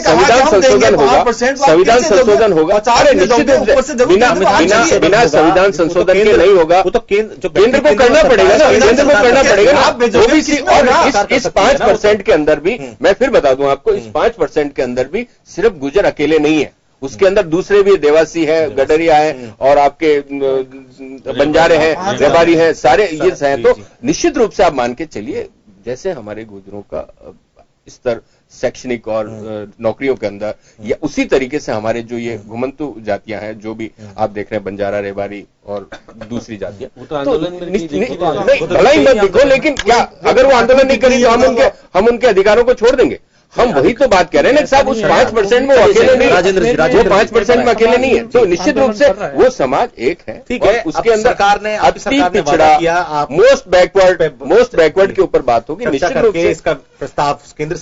Speaker 4: संविधान संशोधन होगा, संविधान संशोधन होगा। अरे निश्चित रूप से बिना संविधान संशोधन के नहीं होगा, वो तो केंद्र को करना पड़ेगा ना, केंद्र को करना पड़ेगा ना ओबीसी। और इस 5% के अंदर भी मैं फिर बता दूं आपको, इस 5% के अंदर भी सिर्फ गुर्जर अकेले नहीं है, उसके अंदर दूसरे भी, देवासी है, गडरिया है और आपके बंजारे हैं, रेबारी है, सारे ये हैं। तो निश्चित रूप से आप मान के चलिए, जैसे हमारे गुर्जरों का स्तर शैक्षणिक और नौकरियों के अंदर, या उसी तरीके से हमारे जो ये घुमंतु जातियां हैं, जो भी आप देख रहे हैं, बंजारा, रेबारी और दूसरी जातियां, तो भला ही मत दिखो, लेकिन क्या अगर वो आंदोलन नहीं करेंगे हम उनके अधिकारों को छोड़ देंगे? हम वही तो बात कह रहे हैं ना साहब, उस 5% में वो अकेले नहीं, वो 5% में अकेले नहीं है, तो निश्चित रूप से वो समाज एक है। ठीक है, उसके अंदर सरकार ने अति पिछड़ा, मोस्ट बैकवर्ड के ऊपर बात होगी। निश्चित रूप से इसका प्रस्ताव केंद्र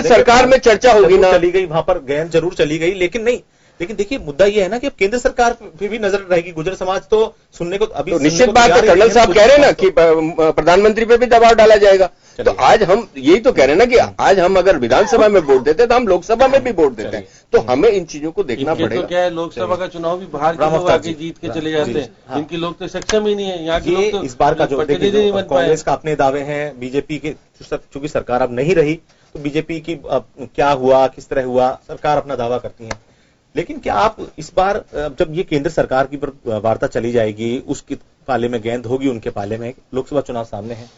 Speaker 4: सरकार में चर्चा होगी ना, चली गई वहां पर, गहन जरूर चली गई, लेकिन नहीं,
Speaker 1: लेकिन देखिए मुद्दा ये है ना कि अब केंद्र सरकार पे भी नजर रहेगी। गुर्जर समाज तो सुनने को अभी
Speaker 4: तो निश्चित बात है, कर्नल साहब कह रहे हैं ना कि प्रधानमंत्री पे भी दबाव डाला जाएगा। तो आज हम यही तो कह रहे हैं ना कि आज हम अगर विधानसभा में वोट देते हैं तो हम लोकसभा में भी वोट देते हैं, तो हमें इन चीजों को देखना पड़ेगा।
Speaker 7: तो क्या है, लोकसभा का चुनाव भी बाहर के लोग आके जीत के चले जाते हैं, इनके लोग तो सक्षम ही नहीं है। यहाँ के लोग तो
Speaker 1: इस बार का जो कांग्रेस का अपने दावे हैं, बीजेपी के चूंकि सरकार अब नहीं रही तो बीजेपी की क्या हुआ, किस तरह हुआ, सरकार अपना दावा करती है। लेकिन क्या आप इस बार जब ये केंद्र सरकार की वार्ता चली जाएगी, उसके पाले में गेंद होगी, उनके पाले में लोकसभा चुनाव सामने है,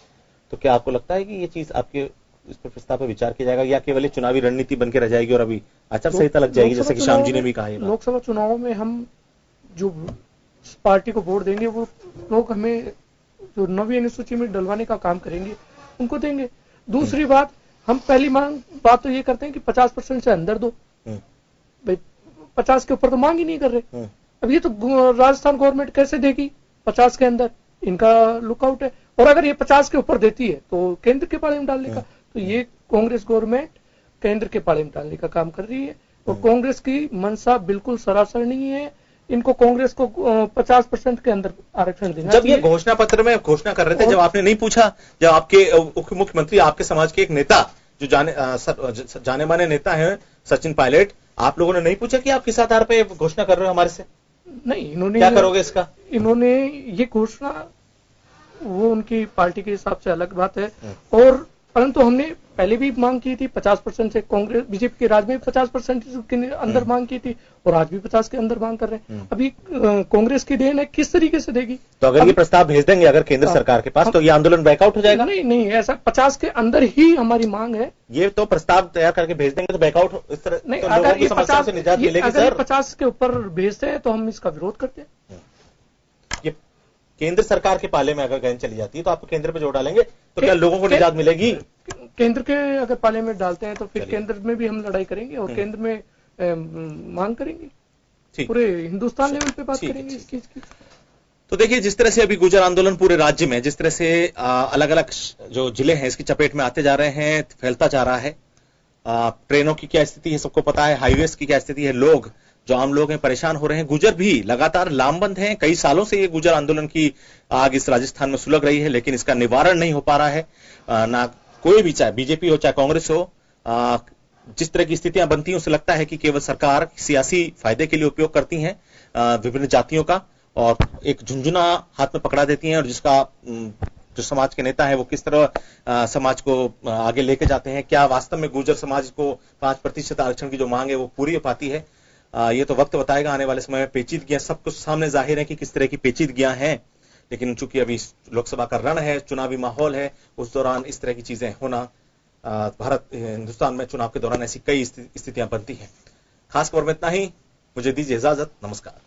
Speaker 1: तो क्या आपको लगता है कि ये चीज आपके इस पर प्रस्ताव पर विचार किया जाएगा या केवल चुनावी रणनीति बनकर रह जाएगी और अभी आचार संहिता लग जाएगी, जैसे कि श्याम जी ने भी कहा है?
Speaker 6: लोकसभा चुनाव में हम जो पार्टी को वोट देंगे वो लोग हमें जो नवी अनुसूची में डलवाने का काम करेंगे उनको देंगे। दूसरी बात, हम पहली बात तो ये करते हैं कि 50% से अंदर दो। भाई 50 के ऊपर तो मांग ही नहीं कर रहे। अब ये तो राजस्थान गवर्नमेंट कैसे देगी 50 के अंदर? इनका लुकआउट है। और अगर ये 50 के ऊपर देती है तो केंद्र के पाले में डालने का, तो ये कांग्रेस गवर्नमेंट केंद्र के पाले में डालने का काम कर रही है। और कांग्रेस की मंशा बिल्कुल सरासर नहीं है। इनको कांग्रेस को 50% के अंदर आरक्षण देना।
Speaker 1: जब ये घोषणा पत्र में घोषणा कर रहे थे, जब आपने नहीं पूछा, जब आपके उप मुख्यमंत्री आपके समाज के एक नेता जो जाने माने नेता हैं सचिन पायलट, आप लोगों ने नहीं पूछा कि आप किस आधार पे घोषणा कर रहे हो हमारे से?
Speaker 6: नहीं, इन्होंने
Speaker 1: क्या करोगे इसका? इन्होंने
Speaker 6: ये घोषणा, वो उनकी पार्टी के हिसाब से अलग बात है। और परंतु हमने पहले भी मांग की थी 50% से, कांग्रेस बीजेपी के राज में 50% के अंदर मांग की थी और आज भी 50 के अंदर मांग कर रहे हैं। अभी कांग्रेस की देन है, किस तरीके से देगी?
Speaker 1: तो अगर ये प्रस्ताव भेज देंगे अगर केंद्र सरकार के पास, तो ये आंदोलन बैकआउट हो जाएगा?
Speaker 6: नहीं, ऐसा 50 के अंदर ही हमारी मांग है।
Speaker 1: ये तो प्रस्ताव तैयार करके भेज देंगे तो बैकआउट इस तरह
Speaker 6: नहीं,
Speaker 1: तो
Speaker 6: अगर ये 50
Speaker 1: से निजात मिलेगी सर।
Speaker 6: 50 के ऊपर भेजते हैं तो हम इसका विरोध करते हैं।
Speaker 1: ये केंद्र सरकार के पाले में अगर गेंद चली जाती है तो आप केंद्र पे जोर डालेंगे तो क्या लोगों को निजात मिलेगी?
Speaker 6: केंद्र के अगर पाले में डालते हैं तो फिर केंद्र में भी हम लड़ाई करेंगे और केंद्र में मांग करेंगे, पूरे हिंदुस्तान लेवल पे बात करेंगे इस चीज की।
Speaker 1: तो देखिए, जिस तरह से अभी गुर्जर आंदोलन पूरे राज्य में जिस तरह से अलग अलग जो जिले हैं इसकी चपेट में आते जा रहे हैं, फैलता जा रहा है। ट्रेनों की क्या स्थिति है सबको पता है, हाईवेज की क्या स्थिति है, लोग जो आम लोग हैं परेशान हो रहे हैं। गुर्जर भी लगातार लामबंद हैं। कई सालों से ये गुर्जर आंदोलन की आग इस राजस्थान में सुलग रही है, लेकिन इसका निवारण नहीं हो पा रहा है। ना कोई भी, चाहे बीजेपी हो चाहे कांग्रेस हो, जिस तरह की स्थितियां बनती हैं उसे लगता है कि केवल सरकार सियासी फायदे के लिए उपयोग करती हैं विभिन्न जातियों का, और एक झुंझुना हाथ में पकड़ा देती हैं, और जिसका जो समाज के नेता है वो किस तरह समाज को आगे लेके जाते हैं। क्या वास्तव में गुर्जर समाज को 5% आरक्षण की जो मांग है वो पूरी हो पाती है? ये तो वक्त बताएगा। आने वाले समय में पेचीदगियां सब कुछ सामने जाहिर है कि किस तरह की पेचीदगियां हैं, लेकिन चूंकि अभी लोकसभा का रण है, चुनावी माहौल है, उस दौरान इस तरह की चीजें होना, हिंदुस्तान में चुनाव के दौरान ऐसी कई स्थितियां बनती हैं। खास खबर में इतना ही, मुझे दीजिए इजाजत, नमस्कार।